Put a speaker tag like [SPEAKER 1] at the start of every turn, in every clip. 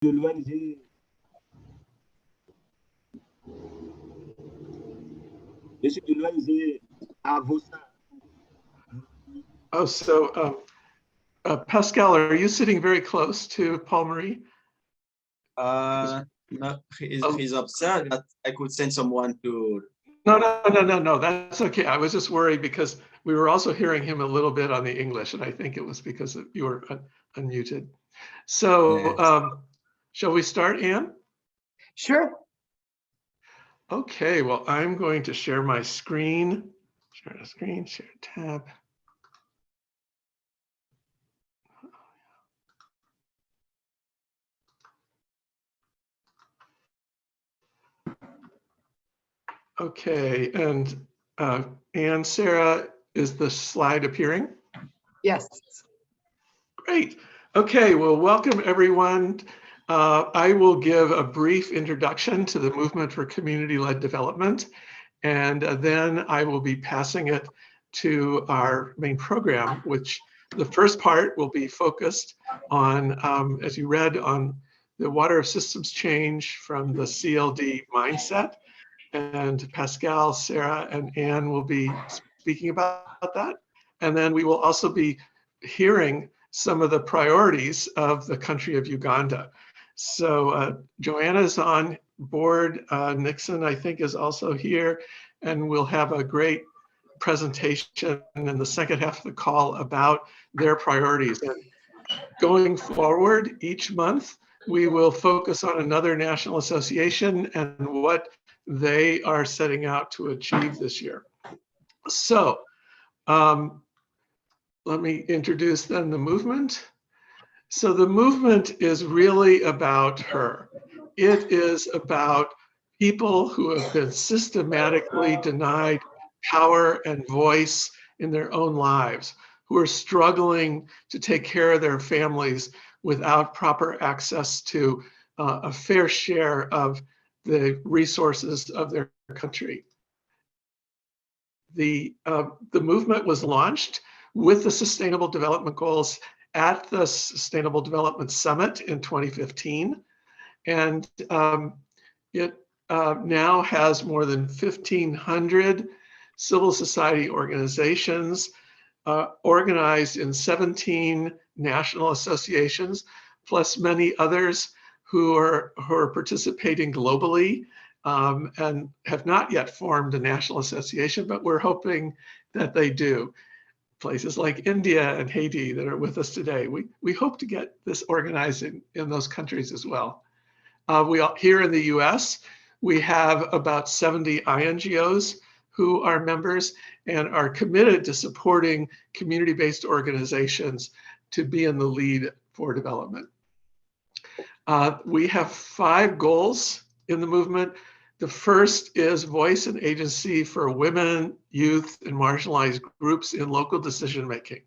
[SPEAKER 1] de l'ONG. Je suis de l'ONG Avosa.
[SPEAKER 2] Oh, so Pascal, are you sitting very close to Paul Marie?
[SPEAKER 3] No, he's upset that I could send someone to.
[SPEAKER 2] No, that's okay. I was just worried because we were also hearing him a little bit on the English, and I think it was because you were unmuted. So
[SPEAKER 3] Yes.
[SPEAKER 2] shall we start, Anne?
[SPEAKER 4] Sure.
[SPEAKER 2] Okay, well, I'm going to share my screen. Share the screen, share tab. Okay, and Anne, Sarah, is the slide appearing?
[SPEAKER 4] Yes.
[SPEAKER 2] Great. Okay, well, welcome everyone. I will give a brief introduction to the Movement for Community-Led Development, and then I will be passing it to our main program, which the first part will be focused on, as you read, on the water systems change from the CLD mindset. And Pascal, Sarah, and Anne will be speaking about that. And then we will also be hearing some of the priorities of the country of Uganda. So Joanna's on board. Nixon, I think, is also here. And we'll have a great presentation in the second half of the call about their priorities. And going forward, each month, we will focus on another national association and what they are setting out to achieve this year. So let me introduce then the movement. So the movement is really about her. It is about people who have been systematically denied power and voice in their own lives, who are struggling to take care of their families without proper access to a fair share of the resources of their country. The movement was launched with the Sustainable Development Goals at the Sustainable Development Summit in 2015. And it now has more than 1,500 civil society organizations organized in 17 national associations, plus many others who are participating globally and have not yet formed a national association, but we're hoping that they do. Places like India and Haiti that are with us today. We hope to get this organized in those countries as well. Here in the US, we have about 70 INGOs who are members and are committed to supporting community-based organizations to be in the lead for development. We have 5 goals in the movement. The first is voice and agency for women, youth, and marginalized groups in local decision-making.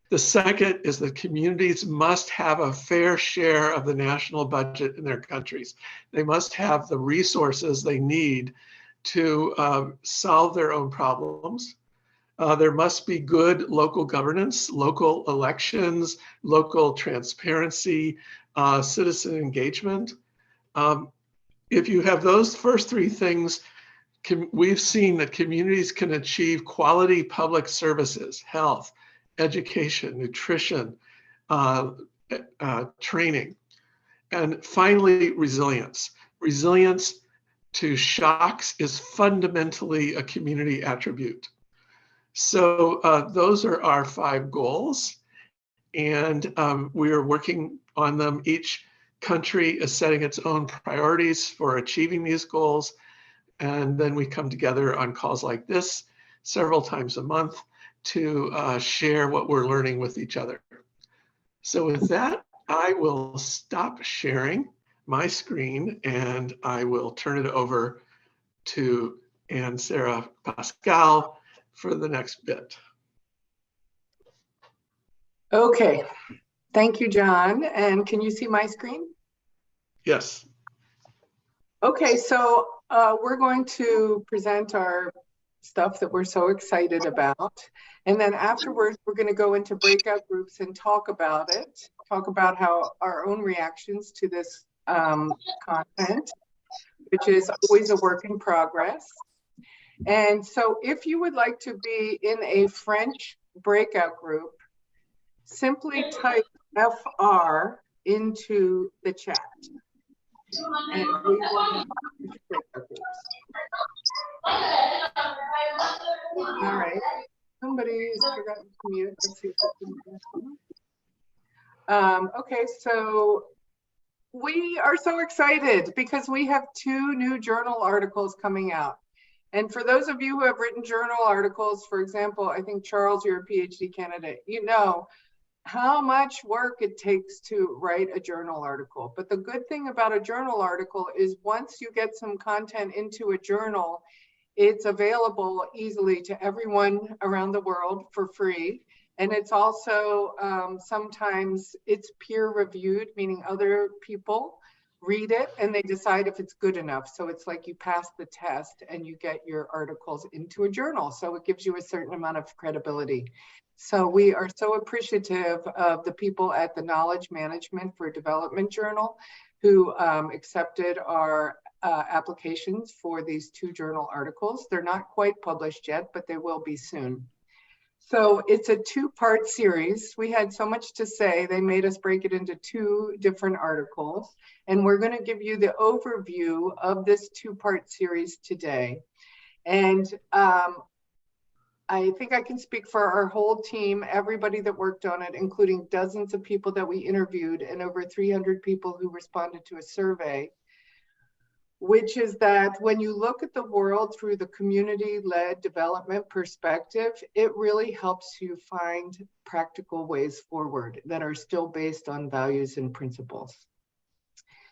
[SPEAKER 2] The second is that communities must have a fair share of the national budget in their countries. They must have the resources they need to solve their own problems. There must be good local governance, local elections, local transparency, citizen engagement. If you have those first 3 things, we've seen that communities can achieve quality public services, health, education, nutrition, training. And finally, resilience. Resilience to shocks is fundamentally a community attribute. So those are our 5 goals. And we are working on them. Each country is setting its own priorities for achieving these goals. And then we come together on calls like this several times a month to share what we're learning with each other. So with that, I will stop sharing my screen and I will turn it over to Anne, Sarah, Pascal for the next bit.
[SPEAKER 4] Okay. Thank you, John. And can you see my screen?
[SPEAKER 2] Yes.
[SPEAKER 4] Okay, so we're going to present our stuff that we're so excited about. And then afterwards, we're going to go into breakout groups and talk about it. talk about how our own reactions to this content, which is always a work in progress. And so if you would like to be in a French breakout group, simply type FR into the chat. And we will have breakout groups. All right. Somebody is forgotten to mute. Let's see if okay, so we are so excited because we have 2 new journal articles coming out. And for those of you who have written journal articles, for example, I think Charles, you're a PhD candidate, you know how much work it takes to write a journal article. But the good thing about a journal article is once you get some content into a journal, it's available easily to everyone around the world for free. And it's also sometimes it's peer reviewed, meaning other people read it and they decide if it's good enough. So it's like you pass the test and you get your articles into a journal. So it gives you a certain amount of credibility. So we are so appreciative of the people at the Knowledge Management for Development Journal who accepted our applications for these 2 journal articles. They're not quite published yet, but they will be soon. So it's a 2-part series. We had so much to say, they made us break it into 2 different articles. And we're going to give you the overview of this 2-part series today. And I think I can speak for our whole team, everybody that worked on it, including dozens of people that we interviewed and over 300 people who responded to a survey, which is that when you look at the world through the community-led development perspective, it really helps you find practical ways forward that are still based on values and principles.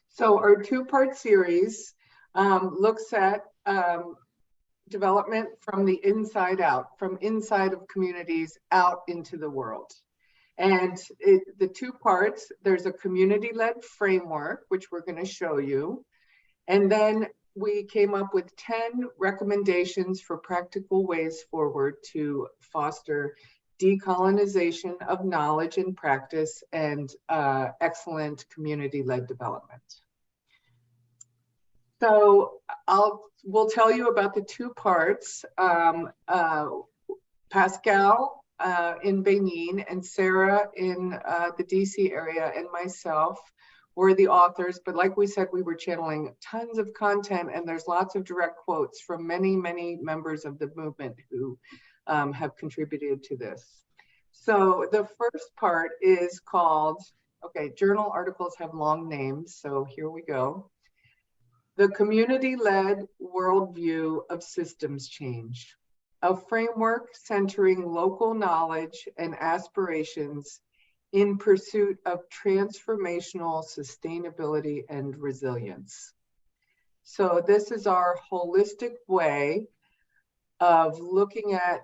[SPEAKER 4] So our 2-part series looks at development from the inside out, from inside of communities out into the world. And the 2 parts, there's a community-led framework, which we're going to show you. And then we came up with 10 recommendations for practical ways forward to foster decolonization of knowledge and practice and excellent community-led development. So we'll tell you about the 2 parts. Pascal in Benin and Sarah in the DC area and myself were the authors, but like we said, we were channeling tons of content and there's lots of direct quotes from many, many members of the movement who have contributed to this. So the first part is called, okay, journal articles have long names, so here we go. The community-led worldview of systems change, a framework centering local knowledge and aspirations in pursuit of transformational sustainability and resilience. So this is our holistic way of looking at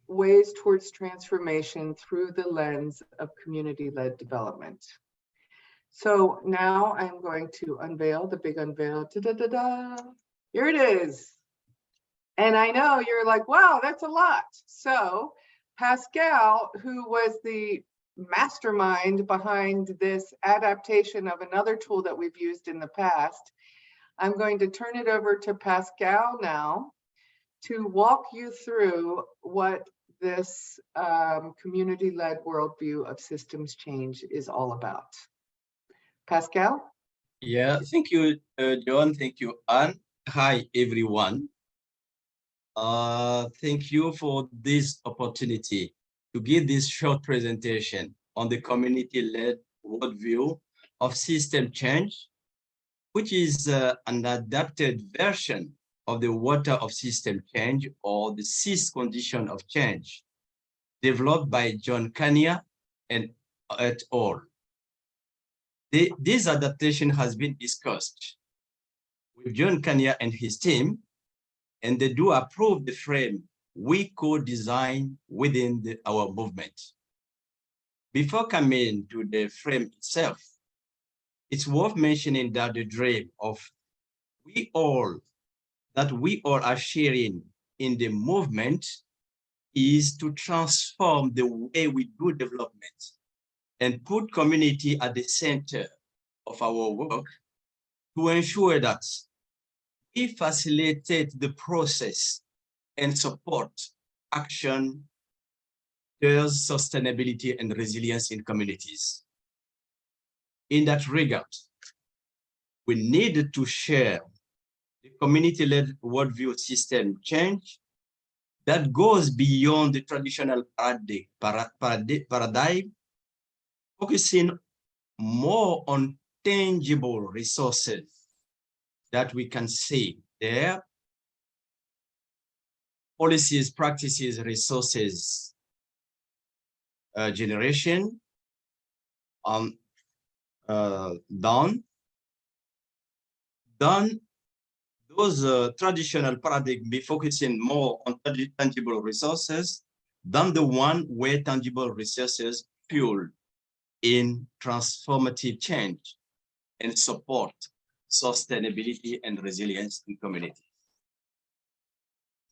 [SPEAKER 4] ways towards transformation through the lens of community-led development. So now I'm going to unveil the big unveil. Da-da-da-da. Here it is. And I know you're like, wow, that's a lot. So Pascal, who was the mastermind behind this adaptation of another tool that we've used in the past, I'm going to turn it over to Pascal now to walk you through what this community-led worldview of systems change is all about. Pascal?
[SPEAKER 3] Yeah, thank you, John. Thank you, Anne. Hi, everyone. Thank you for this opportunity to give this short presentation on the community-led worldview of system change, which is an adapted version of the water of system change, or the CIS condition of change, developed by John Kania and et al. This adaptation has been discussed with John Kania and his team, and they do approve the frame we co-design within our movement. Before coming to the frame itself, it's worth mentioning that the dream of we all are sharing in the movement is to transform the way we do development and put community at the center of our work to ensure that we facilitate the process and support action towards sustainability and resilience in communities. In that regard, we need to share the community-led worldview system change that goes beyond the traditional paradigm, focusing more on tangible resources that we can see there: policies, practices, resources, generation, done those traditional paradigm be focusing more on tangible resources than the one where tangible resources fuel in transformative change and support sustainability and resilience in communities.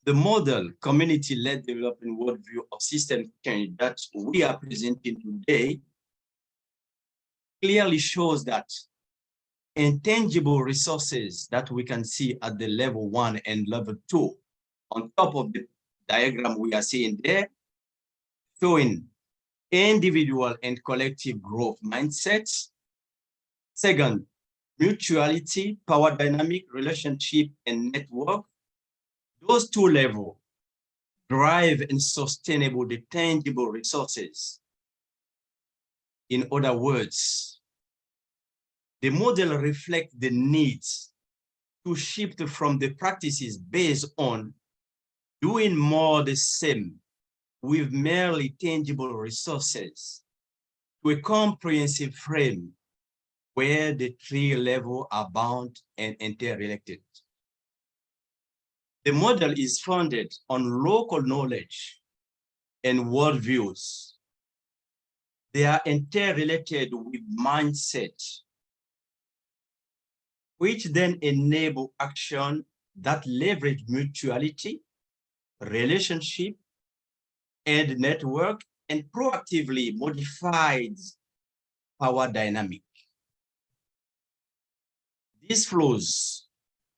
[SPEAKER 3] The model community-led development worldview of system change that we are presenting today clearly shows that intangible resources that we can see at the level 1 and level 2 on top of the diagram we are seeing there, showing individual and collective growth mindsets. Second, mutuality, power dynamic, relationship, and network. Those two levels drive and sustainable the tangible resources. In other words, the model reflects the needs to shift from the practices based on doing more the same with merely tangible resources to a comprehensive frame where the three levels are bound and interrelated. The model is founded on local knowledge and worldviews. They are interrelated with mindset, which then enable action that leverage mutuality, relationship, and network, and proactively modifies power dynamic. This flows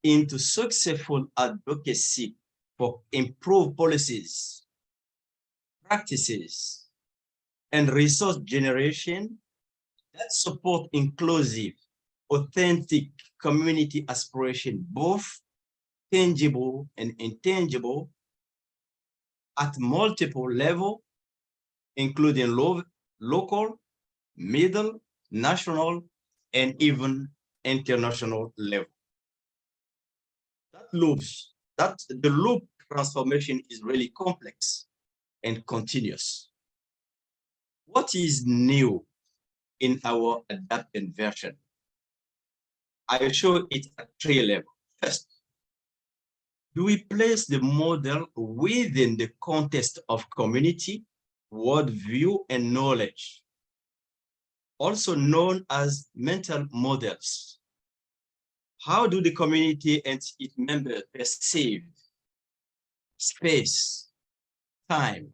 [SPEAKER 3] into successful advocacy for improved policies, practices, and resource generation that support inclusive, authentic community aspiration, both tangible and intangible, at multiple levels, including local, middle, national, and even international level. The loop transformation is really complex and continuous. What is new in our adapted version? I will show it at three levels. First, do we place the model within the context of community, worldview, and knowledge, also known as mental models? How do the community and its members perceive space, time,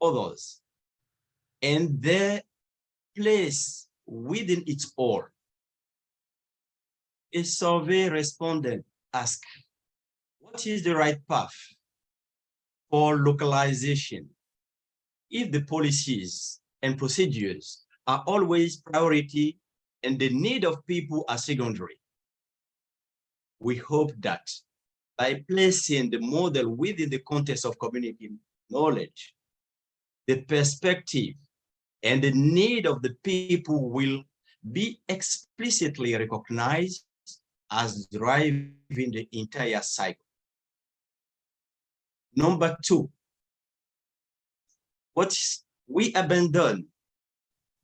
[SPEAKER 3] others, and their place within it all? A survey respondent asked, what is the right path for localization if the policies and procedures are always priority and the need of people are secondary? We hope that by placing the model within the context of community knowledge, the perspective and the need of the people will be explicitly recognized as driving the entire cycle. Number two, we abandon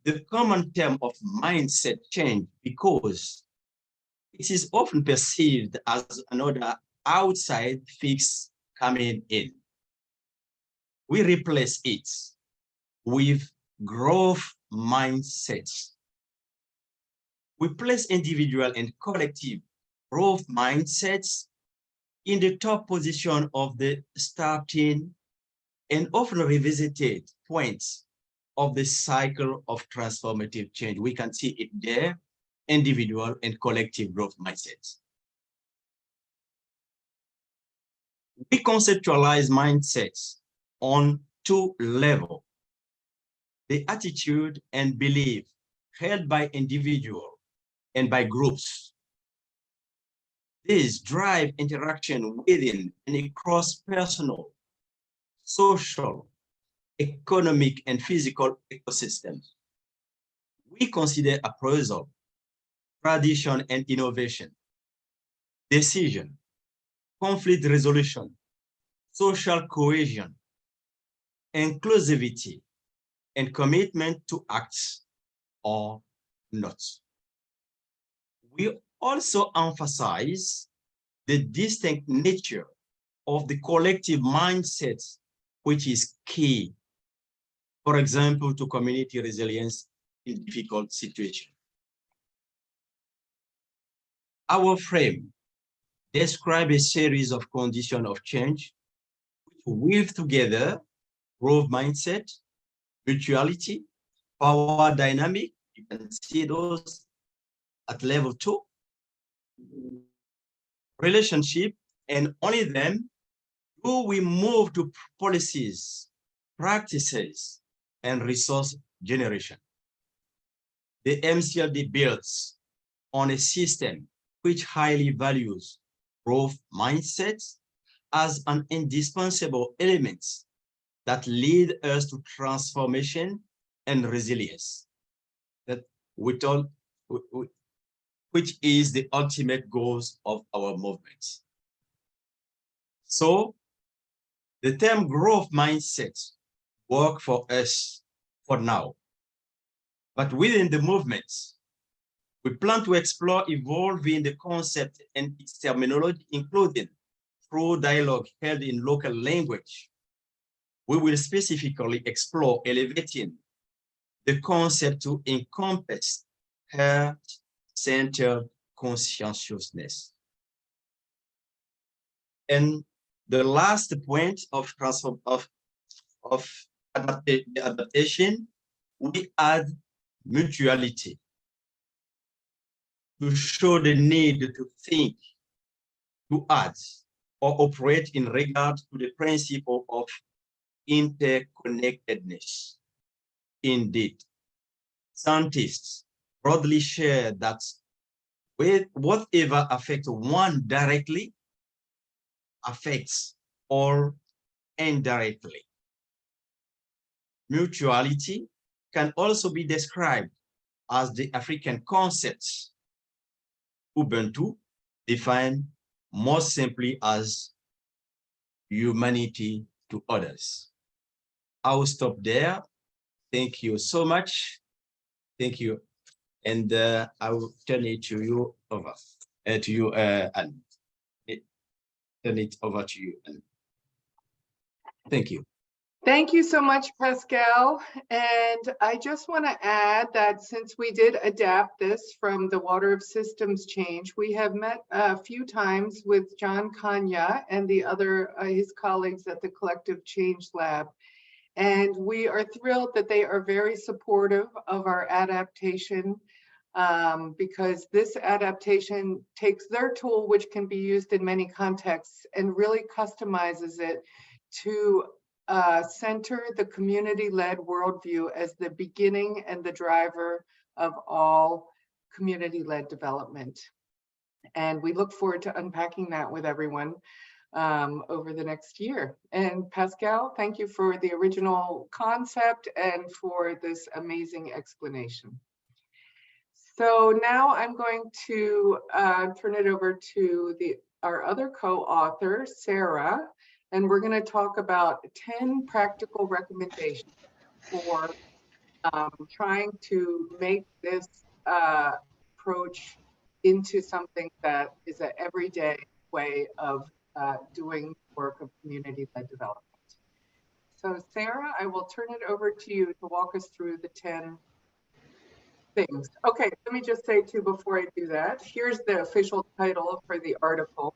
[SPEAKER 3] the common term of mindset change because it is often perceived as another outside fix coming in. We replace it with growth mindsets. We place individual and collective growth mindsets in the top position of the starting and often revisited points of the cycle of transformative change. We can see it there, individual and collective growth mindsets. We conceptualize mindsets on two levels: the attitude and belief held by individuals and by groups. These drive interaction within and across personal, social, economic, and physical ecosystems. We consider appraisal, tradition and innovation, decision, conflict resolution, social cohesion, inclusivity, and commitment to act or not. We also emphasize the distinct nature of the collective mindset, which is key, for example, to community resilience in difficult situations. Our frame describes a series of conditions of change which weave together growth mindset, mutuality, power dynamic. You can see those at level 2, relationship, and only then do we move to policies, practices, and resource generation. The MCLD builds on a system which highly values growth mindsets as an indispensable element that lead us to transformation and resilience, that which is the ultimate goals of our movements. So the term growth mindset work for us for now, but within the movements, we plan to explore evolving the concept and its terminology, including through dialogue held in local language. We will specifically explore elevating the concept to encompass heart-centered conscientiousness. And the last point of adaptation, we add mutuality to show the need to think, to act, or operate in regard to the principle of interconnectedness. Indeed, scientists broadly share that with whatever affects one directly affects all indirectly. Mutuality can also be described as the African concepts Ubuntu defined more simply as humanity to others. I will stop there. Thank you so much. Thank you. And I will turn it to you over and turn it over to you. And thank you.
[SPEAKER 4] Thank you so much, Pascal. And I just want to add that since we did adapt this from the Water of Systems change, we have met a few times with John Kanya and the other his colleagues at the Collective Change Lab. And we are thrilled that they are very supportive of our adaptation because this adaptation takes their tool, which can be used in many contexts, and really customizes it to center the community-led worldview as the beginning and the driver of all community-led development. And we look forward to unpacking that with everyone over the next year. And Pascal, thank you for the original concept and for this amazing explanation. So now I'm going to turn it over to our other co-author, Sarah, and we're going to talk about 10 practical recommendations for trying to make this approach into something that is an everyday way of doing work of community-led development. So Sarah, I will turn it over to you to walk us through the 10 things. Okay, let me just say too, before I do that, here's the official title for the article.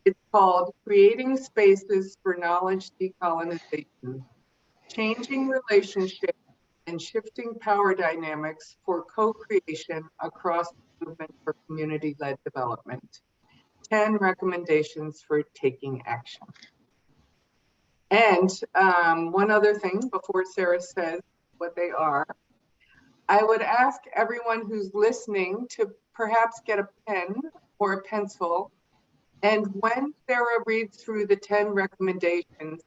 [SPEAKER 4] It's called Creating Spaces for Knowledge Decolonization, Changing Relationships and shifting power dynamics for co-creation across the movement for community-led development. 10 recommendations for taking action. And one other thing before Sarah says what they are, I would ask everyone who's listening to perhaps get a pen or a pencil. And when Sarah reads through the 10 recommendations,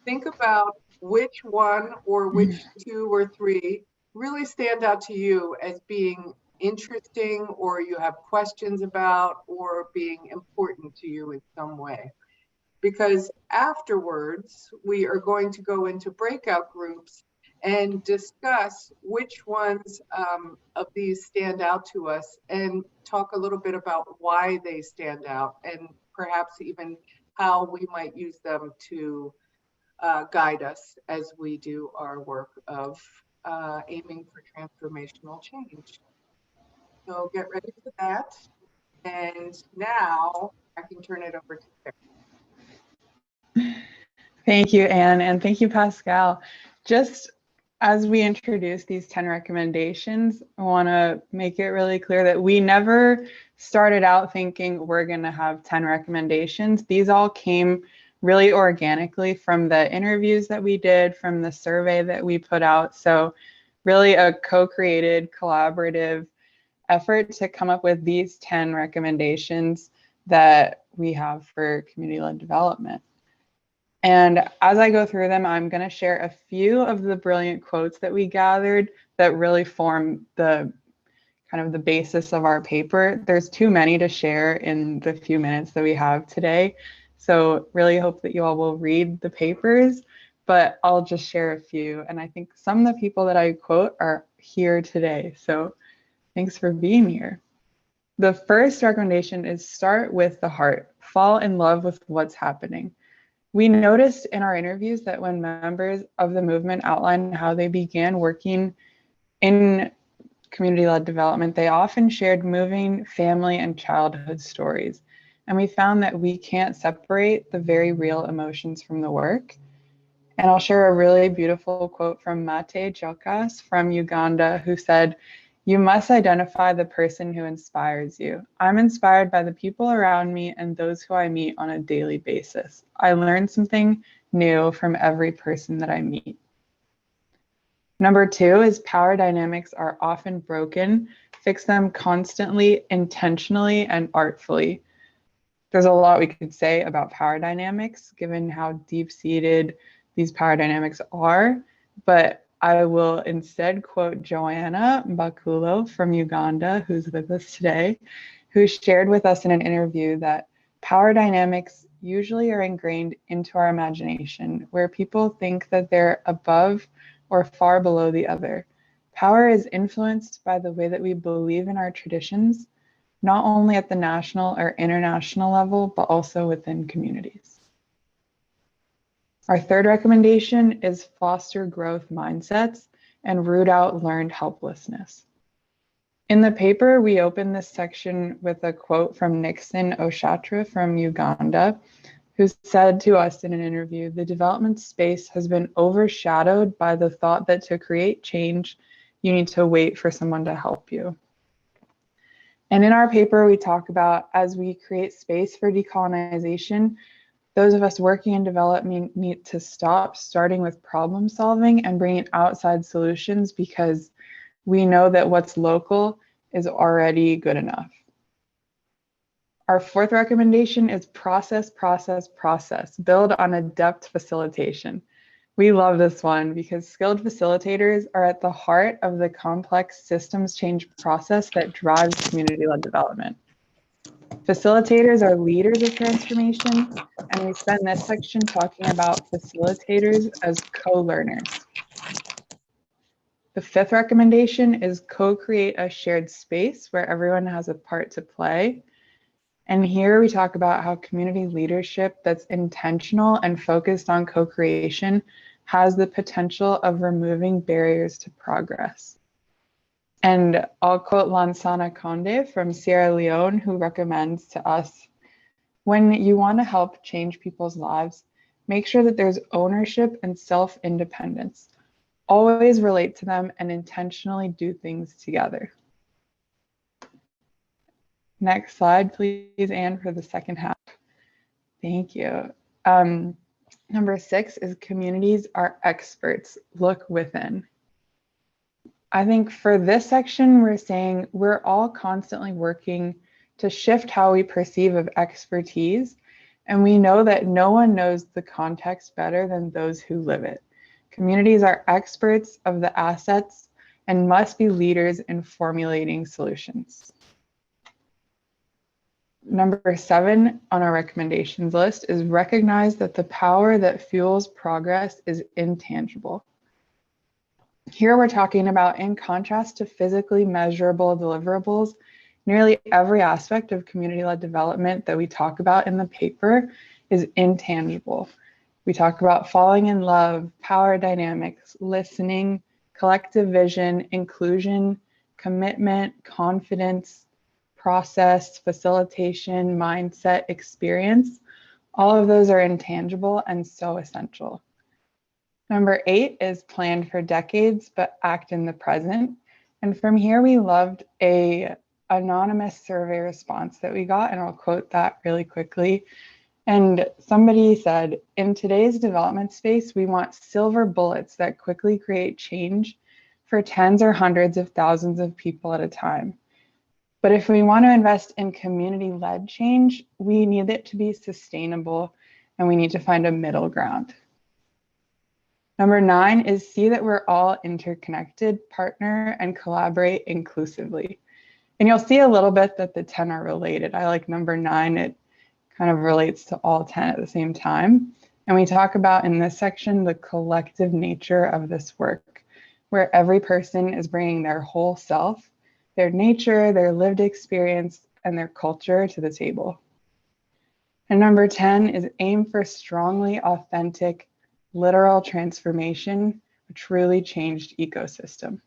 [SPEAKER 4] think about which one or which 2 or 3 really stand out to you as being interesting, or you have questions about, or being important to you in some way. Because afterwards, we are going to go into breakout groups and discuss which ones of these stand out to us, and talk a little bit about why they stand out, and perhaps even how we might use them to guide us as we do our work of aiming for transformational change. So get ready for that. And now I can turn it over to Sarah.
[SPEAKER 5] Thank you, Anne, and thank you, Pascal. Just as we introduce these 10 recommendations, I want to make it really clear that we never started out thinking we're going to have 10 recommendations. These all came really organically from the interviews that we did, from the survey that we put out. So really a co-created, collaborative effort to come up with these 10 recommendations that we have for community-led development. And as I go through them, I'm going to share a few of the brilliant quotes that we gathered that really form the kind of the basis of our paper. There's too many to share in the few minutes that we have today. So really hope that you all will read the papers, but I'll just share a few. And I think some of the people that I quote are here today. So thanks for being here. The first recommendation is start with the heart. Fall in love with what's happening. We noticed in our interviews that when members of the movement outlined how they began working in community-led development, they often shared moving family and childhood stories. And we found that we can't separate the very real emotions from the work. And I'll share a really beautiful quote from Mate Jokas from Uganda, who said, "You must identify the person who inspires you. I'm inspired by the people around me and those who I meet on a daily basis. I learn something new from every person that I meet." Number 2 is power dynamics are often broken. Fix them constantly, intentionally, and artfully. There's a lot we could say about power dynamics, given how deep-seated these power dynamics are, but I will instead quote Joanna Bakulo from Uganda, who's with us today, who shared with us in an interview that power dynamics usually are ingrained into our imagination, where people think that they're above or far below the other. Power is influenced by the way that we believe in our traditions, not only at the national or international level, but also within communities. Our third recommendation is foster growth mindsets and root out learned helplessness. In the paper, we open this section with a quote from Nixon Oshatra from Uganda, who said to us in an interview, "The development space has been overshadowed by the thought that to create change, you need to wait for someone to help you." And in our paper, we talk about as we create space for decolonization, those of us working in development need to stop starting with problem solving and bringing outside solutions, because we know that what's local is already good enough. Our fourth recommendation is process, process, process. Build on adept facilitation. We love this one because skilled facilitators are at the heart of the complex systems change process that drives community-led development. Facilitators are leaders of transformation, and we spend this section talking about facilitators as co-learners. The fifth recommendation is co-create a shared space where everyone has a part to play. And here we talk about how community leadership that's intentional and focused on co-creation has the potential of removing barriers to progress. And I'll quote Lansana Conde from Sierra Leone, who recommends to us, when you want to help change people's lives, make sure that there's ownership and self-independence. always relate to them, and intentionally do things together. Next slide, please, Anne, for the second half. Thank you. Number 6 is communities are experts. Look within. I think for this section, we're saying we're all constantly working to shift how we perceive of expertise. And we know that no one knows the context better than those who live it. Communities are experts of the assets and must be leaders in formulating solutions. Number 7 on our recommendations list is recognize that the power that fuels progress is intangible. Here we're talking about, in contrast to physically measurable deliverables, nearly every aspect of community-led development that we talk about in the paper is intangible. We talk about falling in love, power dynamics, listening, collective vision, inclusion, commitment, confidence, process, facilitation, mindset, experience. All of those are intangible and so essential. Number 8 is planned for decades, but act in the present. And from here, we loved a anonymous survey response that we got, and I'll quote that really quickly. And somebody said, in today's development space, we want silver bullets that quickly create change for tens or hundreds of thousands of people at a time. But if we want to invest in community-led change, we need it to be sustainable, and we need to find a middle ground. Number 9 is see that we're all interconnected, partner, and collaborate inclusively. And you'll see a little bit that the 10 are related. I like number 9, it kind of relates to all 10 at the same time. And we talk about in this section the collective nature of this work, where every person is bringing their whole self, their nature, their lived experience, and their culture to the table. And number 10 is aim for strongly authentic, literal transformation, a truly changed ecosystem.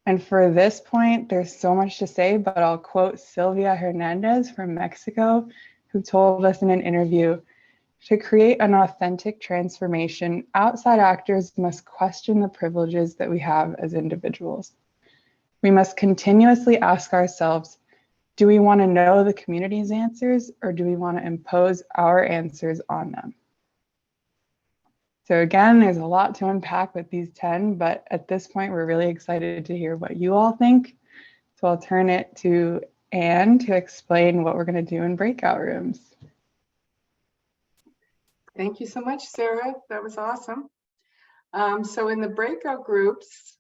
[SPEAKER 5] And for this point, there's so much to say, but I'll quote Silvia Hernandez from Mexico, who told us in an interview, to create an authentic transformation, outside actors must question the privileges that we have as individuals. We must continuously ask ourselves, do we want to know the community's answers, or do we want to impose our answers on them? So again, there's a lot to unpack with these 10, but at this point, we're really excited to hear what you all think. So I'll turn it to Anne to explain what we're going to do in breakout rooms.
[SPEAKER 4] Thank you so much, Sarah. That was awesome. So in the breakout groups,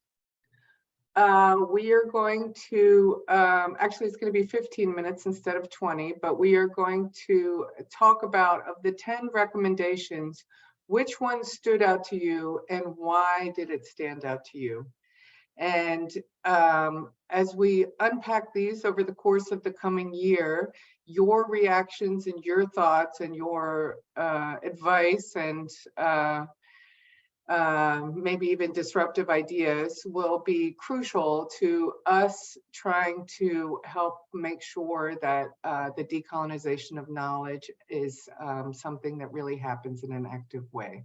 [SPEAKER 4] we are going to, actually it's going to be 15 minutes instead of 20, but we are going to talk about, of the 10 recommendations, which one stood out to you and why did it stand out to you? And as we unpack these over the course of the coming year, your reactions and your thoughts and your advice and maybe even disruptive ideas will be crucial to us trying to help make sure that the decolonization of knowledge is something that really happens in an active way.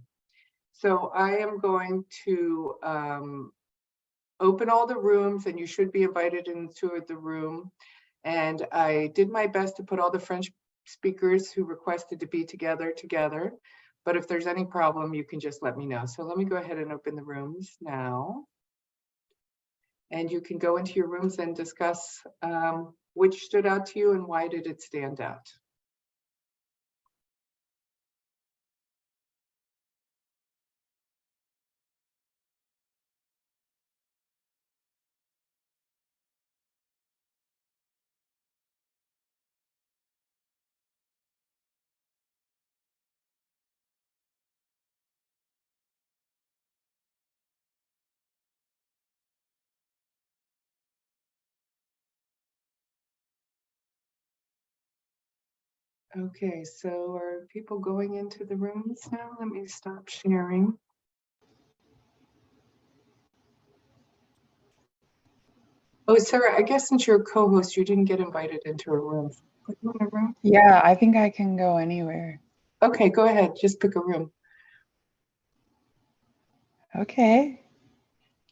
[SPEAKER 4] So I am going to open all the rooms, and you should be invited into the room. And I did my best to put all the French speakers who requested to be together. But if there's any problem, you can just let me know. So let me go ahead and open the rooms now. And you can go into your rooms and discuss which stood out to you and why did it stand out. Okay, so are people going into the rooms now? Let me stop sharing. Oh, Sarah, I guess since you're a co-host, you didn't get invited into a room. Put you in a room?
[SPEAKER 5] Yeah, I think I can go anywhere.
[SPEAKER 4] Okay, go ahead. Just pick a room.
[SPEAKER 5] Okay.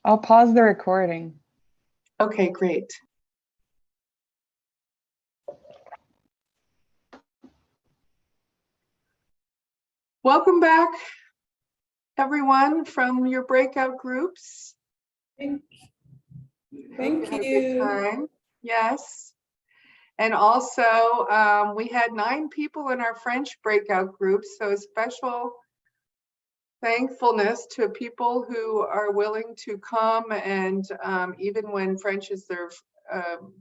[SPEAKER 5] I'll pause the recording.
[SPEAKER 4] Okay, great. Welcome back, everyone, from your breakout groups.
[SPEAKER 6] Thank
[SPEAKER 4] Had a good
[SPEAKER 6] you.
[SPEAKER 4] time. Yes. And also, we had 9 people in our French breakout group, so a special thankfulness to people who are willing to come and even when French is their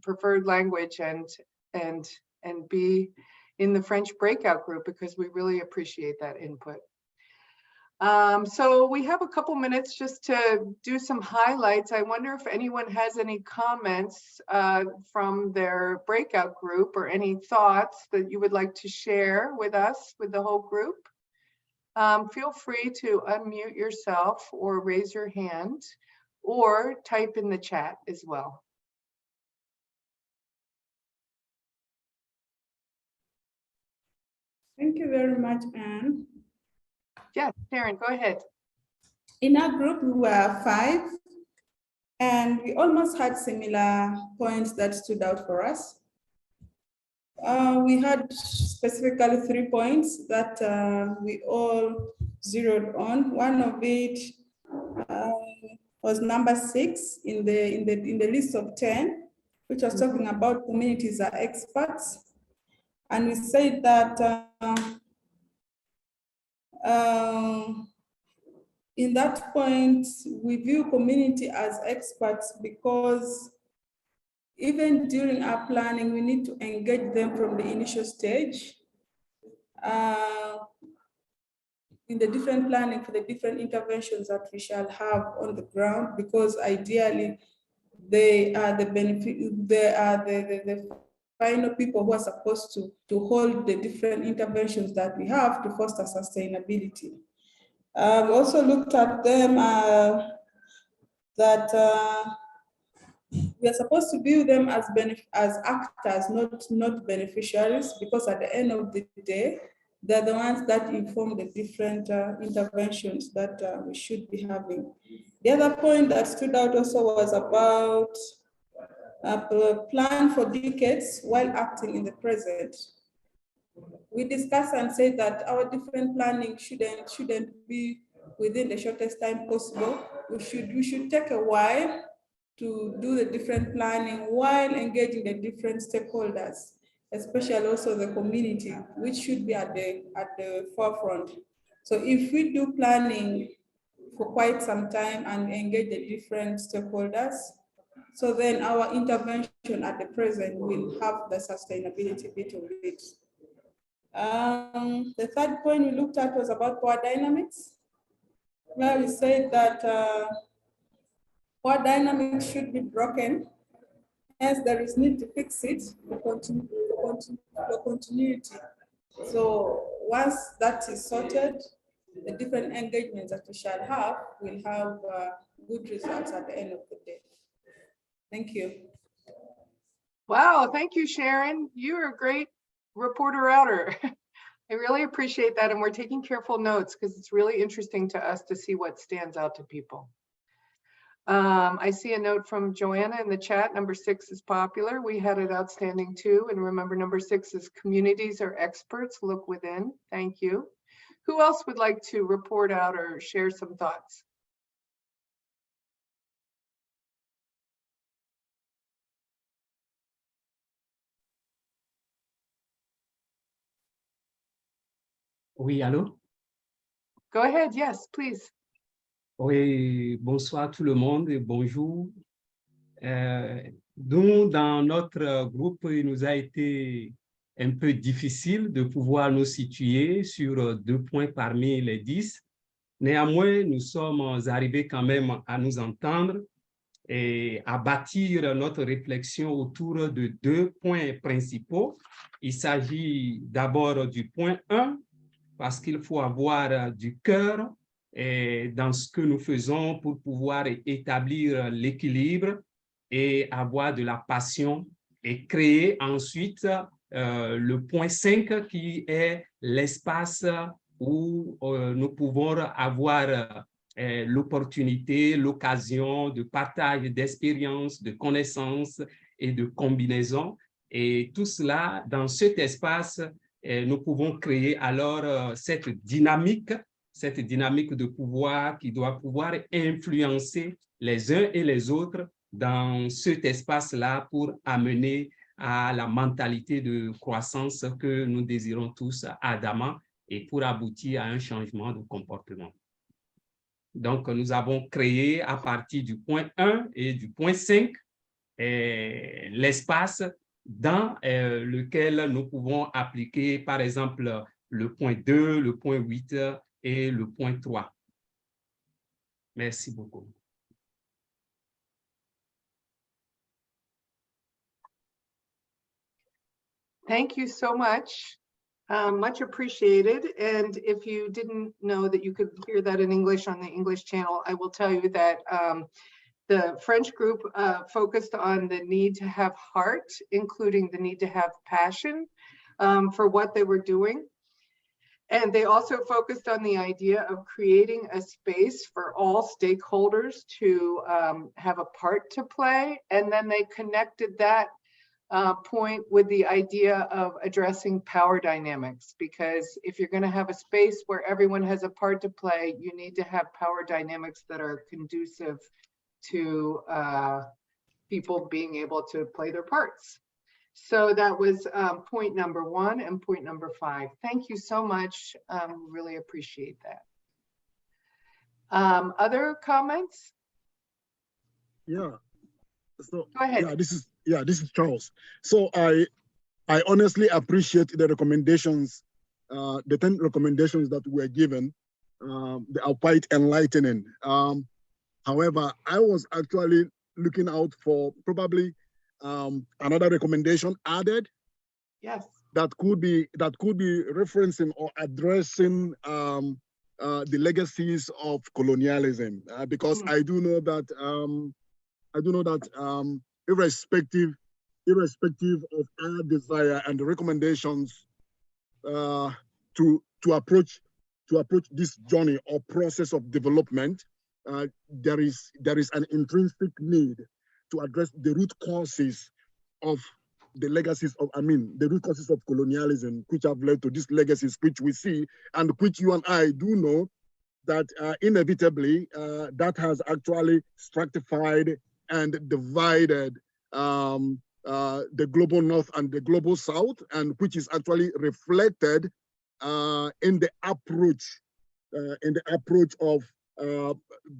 [SPEAKER 4] preferred language and be in the French breakout group, because we really appreciate that input. So we have a couple minutes just to do some highlights. I wonder if anyone has any comments from their breakout group or any thoughts that you would like to share with us, with the whole group. Feel free to unmute yourself or raise your hand or type in the chat as well.
[SPEAKER 6] Thank you very much, Anne.
[SPEAKER 4] Yes, Sharon, go ahead.
[SPEAKER 6] In our group, we were 5, and we almost had similar points that stood out for us. We had specifically 3 points that we all zeroed on. One of it was number 6 in the list of 10, which was talking about communities are experts. And we said that in that point, we view community as experts because even during our planning, we need to engage them from the initial stage in the different planning for the different interventions that we shall have on the ground, because ideally they are the benefit, they are the final people who are supposed to hold the different interventions that we have to foster sustainability. We also looked at them that we are supposed to view them as actors, not beneficiaries, because at the end of the day, they're the ones that inform the different interventions that we should be having. The other point that stood out also was about a plan for decades while acting in the present. We discussed and said that our different planning shouldn't be within the shortest time possible. We should take a while to do the different planning while engaging the different stakeholders, especially also the community, which should be at the forefront. So if we do planning for quite some time and engage the different stakeholders, so then our intervention at the present will have the sustainability bit of it. The third point we looked at was about power dynamics, where we said that power dynamics should be broken, hence there is need to fix it for continuity. So once that is sorted, the different engagements that we shall have will have good results at the end of the day. Thank you.
[SPEAKER 4] Wow, thank you, Sharon. You're a great reporter outer. I really appreciate that, and we're taking careful notes because it's really interesting to us to see what stands out to people. I see a note from Joanna in the chat. Number 6 is popular. We had it outstanding too. And remember, number 6 is communities are experts. Look within. Thank you. Who else would like to report out or share some thoughts?
[SPEAKER 7] Oui, allô?
[SPEAKER 4] Go ahead. Yes, please.
[SPEAKER 7] Oui, bonsoir tout le monde et bonjour. Nous, dans notre groupe, il nous a été un peu difficile de pouvoir nous situer sur 2 points parmi les 10. Néanmoins, nous sommes arrivés quand même à nous entendre et à bâtir notre réflexion autour de 2 points principaux. Il s'agit d'abord du point 1, parce qu'il faut avoir du cœur dans ce que nous faisons pour pouvoir établir l'équilibre et avoir de la passion et créer ensuite le point 5 qui est l'espace où nous pouvons avoir l'opportunité, l'occasion de partage d'expériences, de connaissances et de combinaisons. Et tout cela, dans cet espace, nous pouvons créer alors cette dynamique de pouvoir qui doit pouvoir influencer les uns et les autres dans cet espace-là pour amener à la mentalité de croissance que nous désirons tous ardemment et pour aboutir à un changement de comportement. Donc, nous avons créé à partir du point 1 et du point 5 l'espace dans lequel nous pouvons appliquer, par exemple, le point 2, le point 8 et le point 3. Merci beaucoup.
[SPEAKER 4] Thank you so much. Much appreciated. And if you didn't know that you could hear that in English on the English channel, I will tell you that the French group focused on the need to have heart, including the need to have passion for what they were doing. And they also focused on the idea of creating a space for all stakeholders to have a part to play. And then they connected that point with the idea of addressing power dynamics, because if you're going to have a space where everyone has a part to play, you need to have power dynamics that are conducive to people being able to play their parts. So that was point number 1 and point number 5. Thank you so much. Really appreciate that. Other comments?
[SPEAKER 1] Yeah. So
[SPEAKER 4] go ahead.
[SPEAKER 1] This is Charles. So I honestly appreciate the recommendations, the 10 recommendations that were given. They are quite enlightening. However, I was actually looking out for probably another recommendation added.
[SPEAKER 4] Yes.
[SPEAKER 1] That could be referencing or addressing the legacies of colonialism, because I do know that irrespective of our desire and the recommendations to approach this journey or process of development, there is an intrinsic need to address the root causes of the legacies of, the root causes of colonialism, which have led to these legacies, which we see, and which you and I do know that inevitably that has actually stratified and divided the global north and the global south, and which is actually reflected in the approach of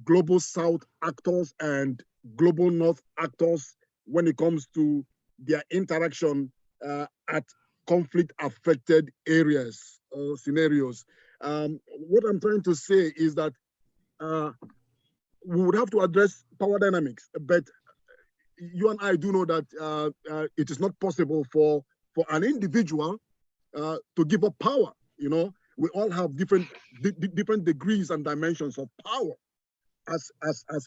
[SPEAKER 1] global south actors and global north actors when it comes to their interaction at conflict affected areas or scenarios. What I'm trying to say is that we would have to address power dynamics, but you and I do know that it is not possible for an individual to give up power. You know, we all have different degrees and dimensions of power as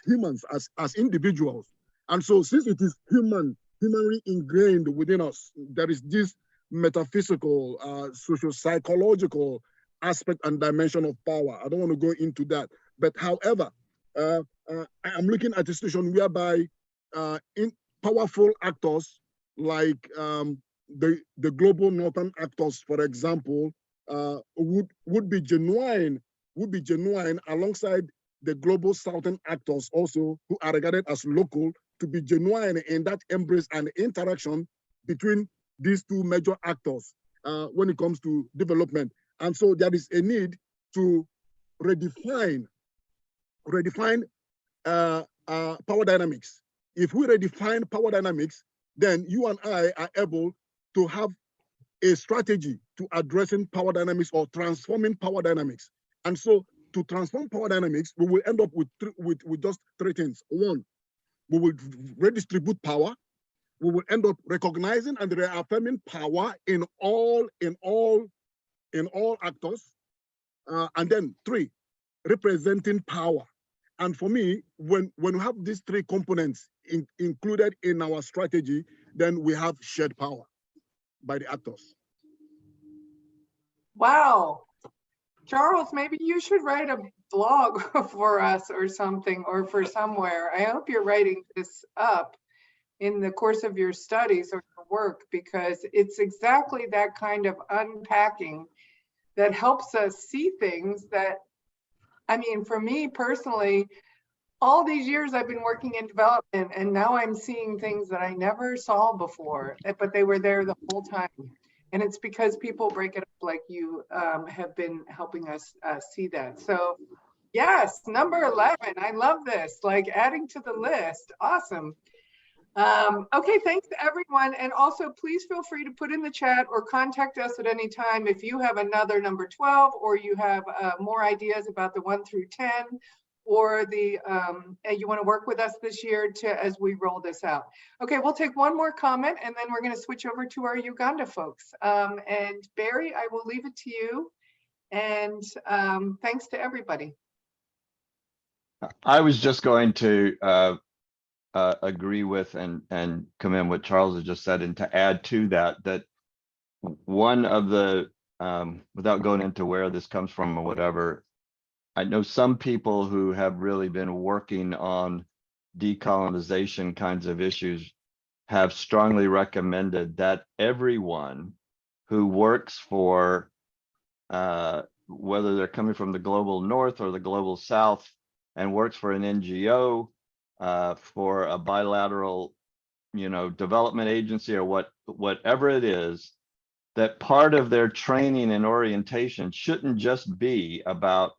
[SPEAKER 1] humans, as individuals. And so since it is humanly ingrained within us, there is this metaphysical, socio-psychological aspect and dimension of power. I don't want to go into that. But however, I'm looking at a situation whereby powerful actors like the global northern actors, for example, would be genuine alongside the global southern actors also, who are regarded as local, to be genuine in that embrace and interaction between these two major actors when it comes to development. And so there is a need to redefine power dynamics. If we redefine power dynamics, then you and I are able to have a strategy to addressing power dynamics or transforming power dynamics. And so to transform power dynamics, we will end up with just 3 things. 1, we will redistribute power. We will end up recognizing and reaffirming power in all actors. And then 3, representing power. And for me, when we have these 3 components included in our strategy, then we have shared power by the actors.
[SPEAKER 4] Wow. Charles, maybe you should write a blog for us or something, or for somewhere. I hope you're writing this up in the course of your studies or your work, because it's exactly that kind of unpacking that helps us see things that, I mean, for me personally, all these years I've been working in development, and now I'm seeing things that I never saw before, but they were there the whole time. And it's because people break it up like you have been helping us see that. So yes, number 11, I love this, like adding to the list, awesome. Okay, thanks to everyone. And also please feel free to put in the chat or contact us at any time if you have another number 12, or you have more ideas about the 1 through 10, or the you want to work with us this year as we roll this out. Okay, we'll take one more comment and then we're going to switch over to our Uganda folks. And Barry, I will leave it to you. And thanks to everybody.
[SPEAKER 8] I was just going to agree with and commend what Charles has just said, and to add to that one of the, without going into where this comes from or whatever, I know some people who have really been working on decolonization kinds of issues have strongly recommended that everyone who works for, whether they're coming from the global north or the global south, and works for an NGO, for a bilateral, development agency, or whatever it is, that part of their training and orientation shouldn't just be about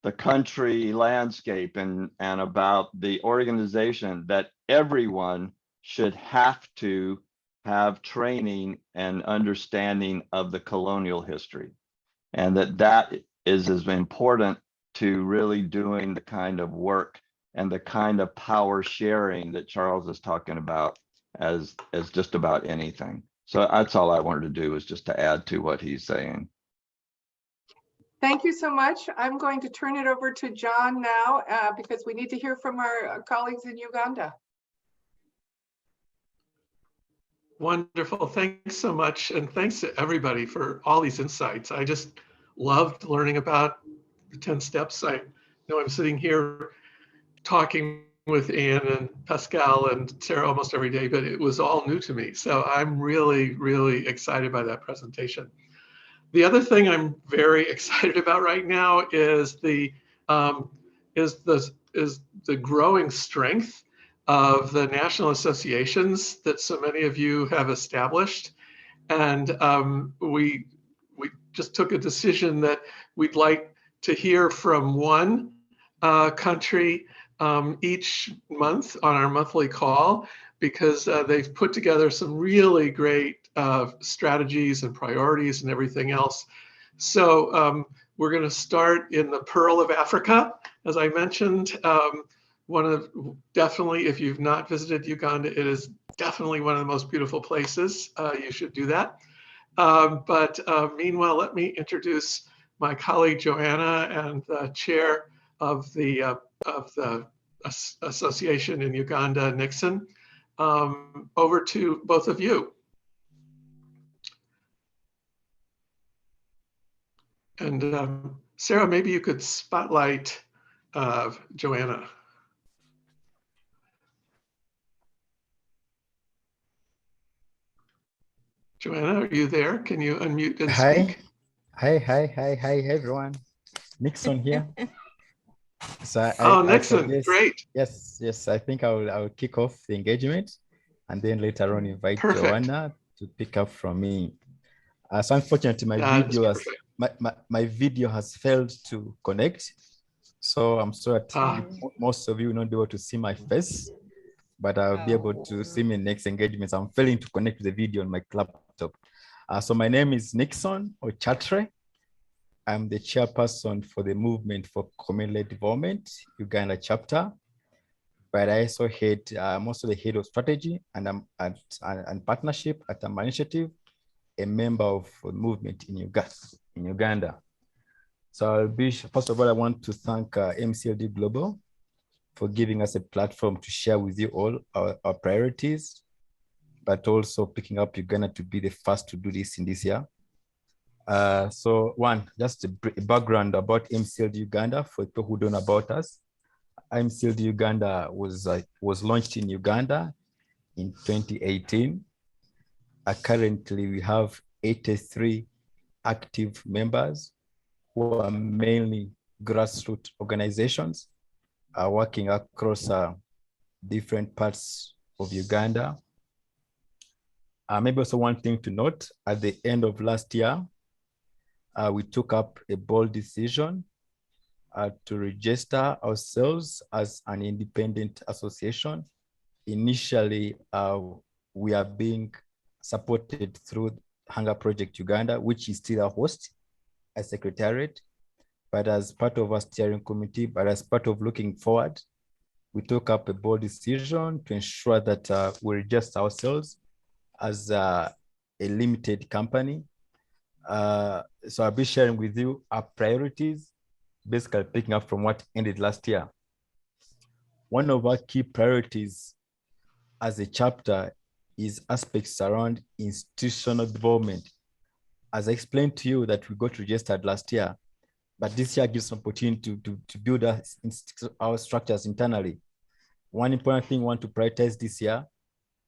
[SPEAKER 8] the country landscape and about the organization, that everyone should have to have training and understanding of the colonial history, and that is as important to really doing the kind of work and the kind of power sharing that Charles is talking about as just about anything. So that's all I wanted to do, was just to add to what he's saying.
[SPEAKER 4] Thank you so much. I'm going to turn it over to John now because we need to hear from our colleagues in Uganda.
[SPEAKER 2] Wonderful. Thanks so much. And thanks to everybody for all these insights. I just loved learning about the 10 steps. I know I'm sitting here talking with Anne and Pascal and Sarah almost every day, but it was all new to me. So I'm really, really excited by that presentation. The other thing I'm very excited about right now is the growing strength of the national associations that so many of you have established, and we just took a decision that we'd like to hear from one country each month on our monthly call, because they've put together some really great strategies and priorities and everything else. So we're going to start in the Pearl of Africa, as I mentioned. Definitely, if you've not visited Uganda, it is definitely one of the most beautiful places. You should do that. But meanwhile, let me introduce my colleague Joanna, and the chair of the association in Uganda, Nixon. Over to both of you. And Sarah, maybe you could spotlight Joanna. Joanna, are you there? Can you unmute and speak?
[SPEAKER 9] Hi, everyone. Nixon here. So
[SPEAKER 2] Nixon, great.
[SPEAKER 9] Yes. I think I'll kick off the engagement, and then later on invite
[SPEAKER 2] Perfect.
[SPEAKER 9] Joanna to pick up from me. So unfortunately, my video has failed to connect. So I'm sorry that most of you will not be able to see my face, but I'll be able to see me in next engagement. I'm failing to connect the video on my laptop. So my name is Nixon Ochatre. I'm the chairperson for the Movement for Community Development Uganda chapter, but I also I'm also the head of strategy and partnership at Amba Initiative, a member of the movement in Uganda. So first of all, I want to thank MCLD Global for giving us a platform to share with you all our priorities, but also picking up Uganda to be the first to do this in this year. So one, just a background about MCLD Uganda for people who don't know about us. MCLD Uganda was launched in Uganda in 2018. Currently, we have 83 active members who are mainly grassroots organizations working across different parts of Uganda. Maybe also one thing to note, at the end of last year, we took up a bold decision to register ourselves as an independent association. Initially, we are being supported through Hunger Project Uganda, which is still a host, a secretariat, but as part of our steering committee, but as part of looking forward, we took up a bold decision to ensure that we register ourselves as a limited company. So I'll be sharing with you our priorities, basically picking up from what ended last year. One of our key priorities as a chapter is aspects around institutional development. As I explained to you that we got registered last year, but this year gives an opportunity to build our structures internally. One important thing we want to prioritize this year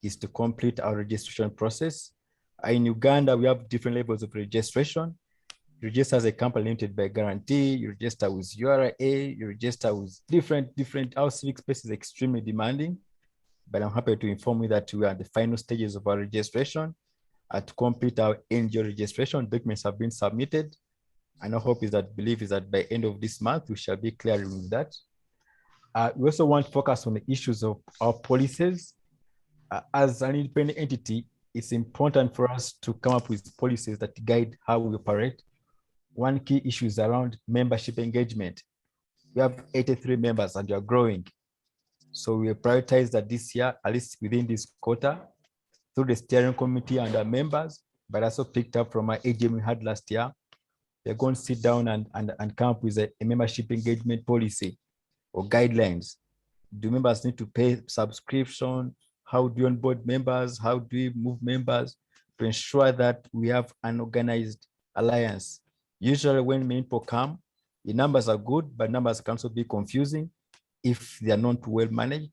[SPEAKER 9] is to complete our registration process. In Uganda, we have different levels of registration. You register as a company limited by guarantee, you register with URA, you register with different, our civic space is extremely demanding, but I'm happy to inform you that we are at the final stages of our registration. To complete our NGO registration, documents have been submitted. And our belief is that by end of this month, we shall be clearing with that. We also want to focus on the issues of our policies. As an independent entity, it's important for us to come up with policies that guide how we operate. One key issue is around membership engagement. We have 83 members and we are growing. So we prioritize that this year, at least within this quarter, through the steering committee and our members, but also picked up from our AGM we had last year, they're going to sit down and come up with a membership engagement policy or guidelines. Do members need to pay subscription? How do you onboard members? How do we move members to ensure that we have an organized alliance? Usually when people come, the numbers are good, but numbers can also be confusing if they are not well managed.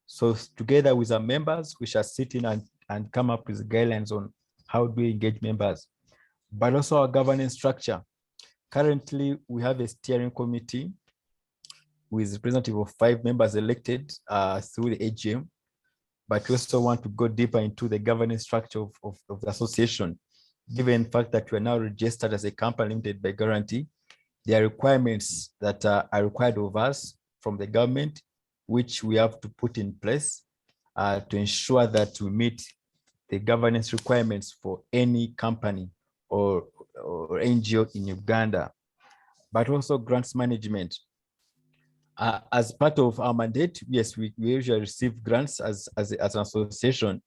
[SPEAKER 9] So together with our members, we shall sit in and come up with guidelines on how do we engage members, but also our governance structure. Currently, we have a steering committee with representative of 5 members elected through the AGM, but we also want to go deeper into the governance structure of the association. Given the fact that we are now registered as a company limited by guarantee, there are requirements that are required of us from the government, which we have to put in place to ensure that we meet the governance requirements for any company or NGO in Uganda, but also grants management. As part of our mandate, yes, we usually receive grants as an association,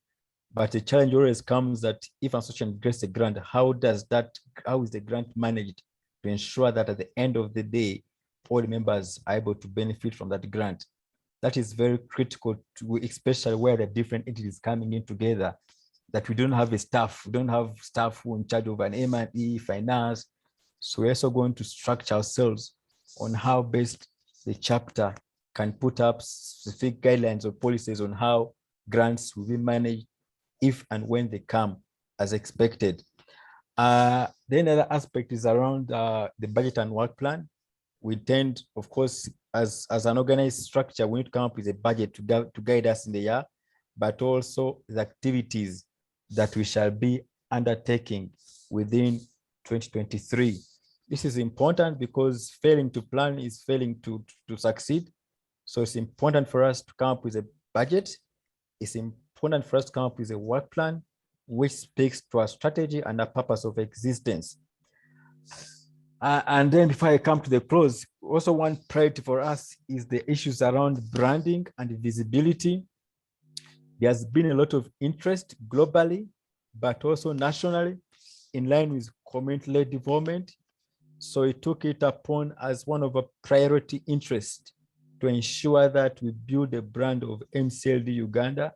[SPEAKER 9] but the challenge always comes that if an association gets a grant, how is the grant managed to ensure that at the end of the day, all the members are able to benefit from that grant? That is very critical, especially where the different entities coming in together, that we don't have a staff. We don't have staff who are in charge of an M&E, finance. So we're also going to structure ourselves on how best the chapter can put up specific guidelines or policies on how grants will be managed if and when they come as expected. The other aspect is around the budget and work plan. We tend, of course, as an organized structure, we need to come up with a budget to guide us in the year, but also the activities that we shall be undertaking within 2023. This is important because failing to plan is failing to succeed. So it's important for us to come up with a budget. It's important for us to come up with a work plan which speaks to our strategy and our purpose of existence. And then before I come to the close, also one priority for us is the issues around branding and visibility. There's been a lot of interest globally, but also nationally in line with community-led development. So we took it upon as one of our priority interests to ensure that we build a brand of MCLD Uganda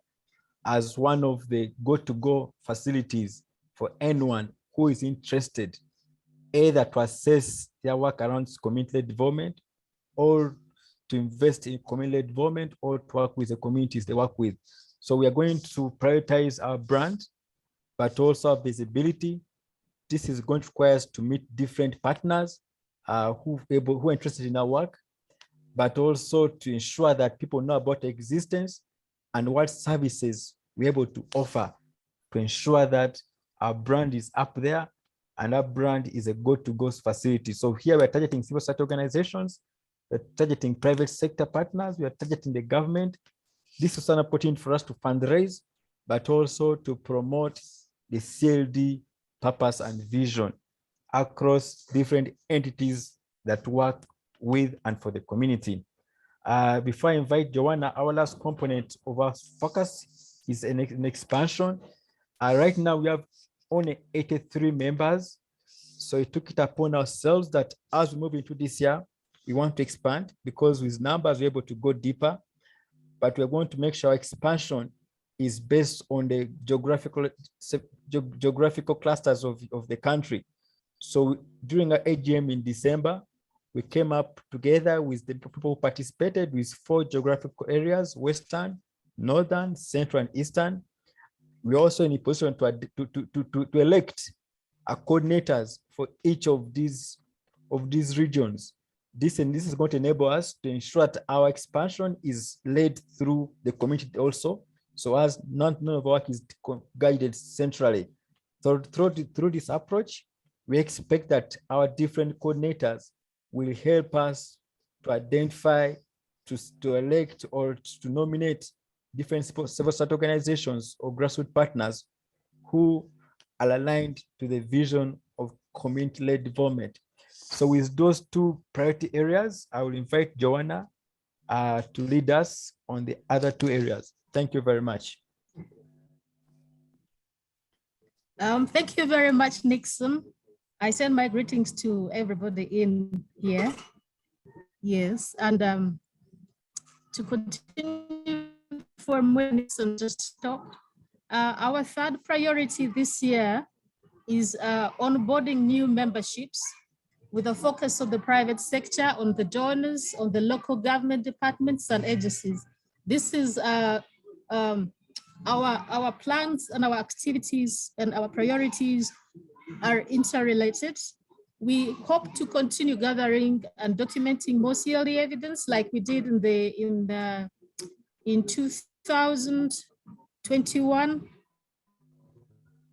[SPEAKER 9] as one of the go-to-go facilities for anyone who is interested either to assess their work around community development, or to invest in community development, or to work with the communities they work with. So we are going to prioritize our brand, but also our visibility. This is going to require us to meet different partners who are interested in our work, but also to ensure that people know about the existence and what services we're able to offer to ensure that our brand is up there and our brand is a go-to-go facility. So here we're targeting civil society organizations, we're targeting private sector partners, we are targeting the government. This is an opportunity for us to fundraise, but also to promote the CLD purpose and vision across different entities that work with and for the community. Before I invite Joanna, our last component of our focus is an expansion. Right now we have only 83 members. So we took it upon ourselves that as we move into this year, we want to expand, because with numbers we're able to go deeper, but we're going to make sure our expansion is based on the geographical clusters of the country. So during our AGM in December, we came up together with the people who participated with 4 geographical areas: Western, Northern, Central, and Eastern. We're also in a position to elect coordinators for each of these regions. This is going to enable us to ensure that our expansion is led through the community also, so as none of our work is guided centrally. So through this approach, we expect that our different coordinators will help us to identify, to elect, or to nominate different civil society organizations or grassroots partners who are aligned to the vision of community-led development. So with those 2 priority areas, I will invite Joanna to lead us on the other 2 areas. Thank you very much.
[SPEAKER 10] Thank you very much, Nixon. I send my greetings to everybody in here. Yes, and to continue from where Nixon just stopped, our 3rd priority this year is onboarding new memberships with a focus on the private sector, on the donors, on the local government departments and agencies. This is our plans and our activities and our priorities are interrelated. We hope to continue gathering and documenting more CLD evidence like we did in 2021.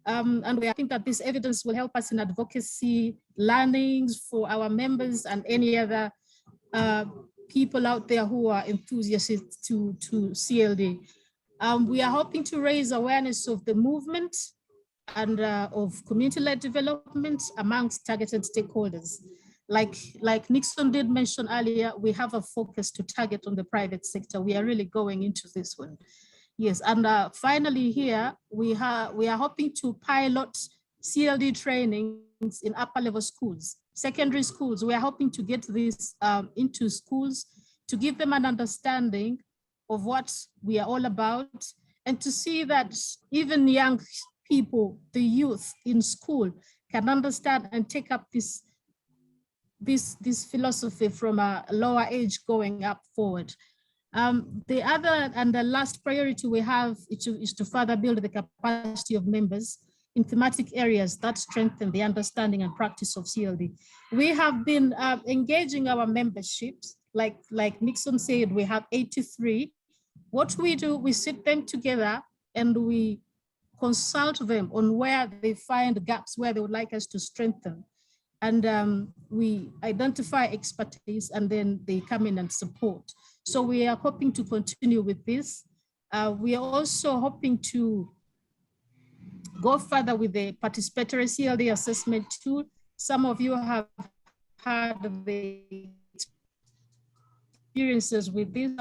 [SPEAKER 10] And I think that this evidence will help us in advocacy learnings for our members and any other people out there who are enthusiasts to CLD. We are hoping to raise awareness of the movement and of community-led development amongst targeted stakeholders. Like Nixon did mention earlier, we have a focus to target on the private sector. We are really going into this one. Yes, and finally here, we are hoping to pilot CLD trainings in upper level schools, secondary schools. We are hoping to get this into schools to give them an understanding of what we are all about, and to see that even young people, the youth in school, can understand and take up this philosophy from a lower age going up forward. The other and the last priority we have is to further build the capacity of members in thematic areas that strengthen the understanding and practice of CLD. We have been engaging our memberships, like Nixon said, we have 83. What we do, we sit them together and we consult them on where they find gaps, where they would like us to strengthen. And we identify expertise and then they come in and support. So we are hoping to continue with this. We are also hoping to go further with the participatory CLD assessment tool. Some of you have had the experiences with this.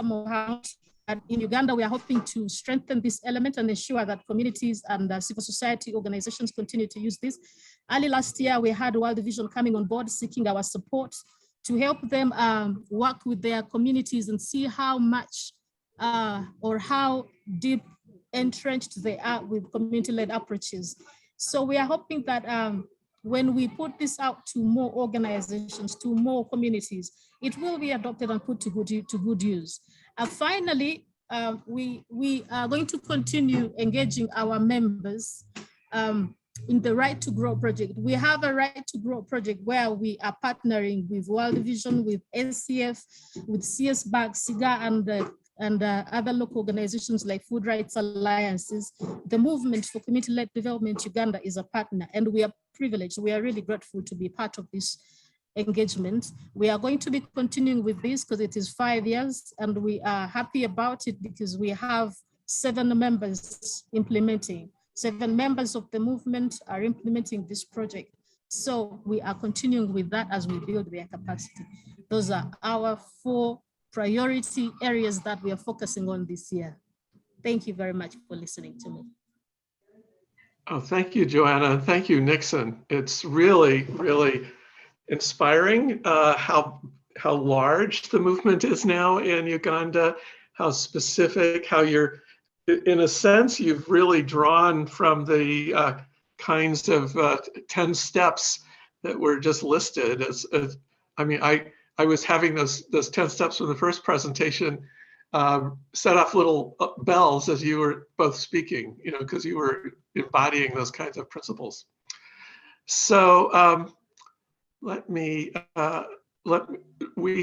[SPEAKER 10] And in Uganda, we are hoping to strengthen this element and ensure that communities and civil society organizations continue to use this. Early last year, we had World Vision coming on board, seeking our support to help them work with their communities and see how much or how deep entrenched they are with community-led approaches. So we are hoping that when we put this out to more organizations, to more communities, it will be adopted and put to good use. Finally, we are going to continue engaging our members in the Right to Grow project. We have a Right to Grow project where we are partnering with World Vision, with SCF, with CS Bank, SIGA, and other local organizations like Food Rights Alliances. The Movement for Community-Led Development Uganda is a partner, and we are privileged. We are really grateful to be part of this engagement. We are going to be continuing with this because it is 5 years, and we are happy about it because we have 7 members implementing. 7 members of the movement are implementing this project. So we are continuing with that as we build their capacity. Those are our 4 priority areas that we are focusing on this year. Thank you very much for listening to me.
[SPEAKER 2] Oh, thank you, Joanna, and thank you, Nixon. It's really, really inspiring how large the movement is now in Uganda, how specific, how you're, in a sense, you've really drawn from the kinds of 10 steps that were just listed. I mean, I was having those 10 steps from the first presentation set off little bells as you were both speaking, you know, because you were embodying those kinds of principles. So we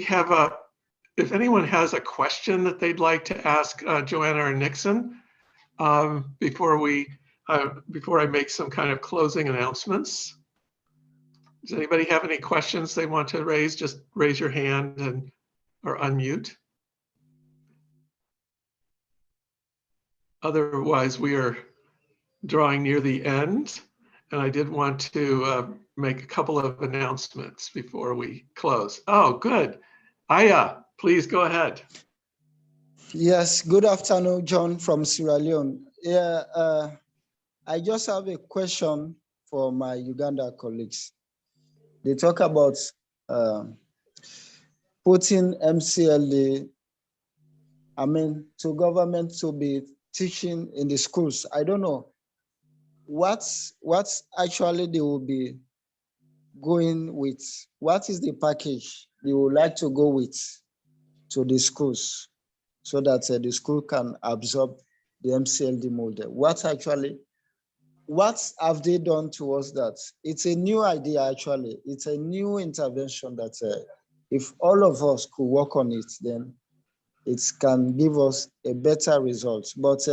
[SPEAKER 2] have if anyone has a question that they'd like to ask Joanna or Nixon before I make some kind of closing announcements. Does anybody have any questions they want to raise? Just raise your hand or unmute. Otherwise, we are drawing near the end, and I did want to make a couple of announcements before we close. Oh, good. Aya, please go ahead.
[SPEAKER 11] Yes, good afternoon, John from Sierra Leone. Yeah, I just have a question for my Uganda colleagues. They talk about putting MCLD, to government to be teaching in the schools. I don't know what's actually they will be going with. What is the package they would like to go with to the schools so that the school can absorb the MCLD model? What have they done towards that? It's a new idea, actually. It's a new intervention that if all of us could work on it, then it can give us a better result. But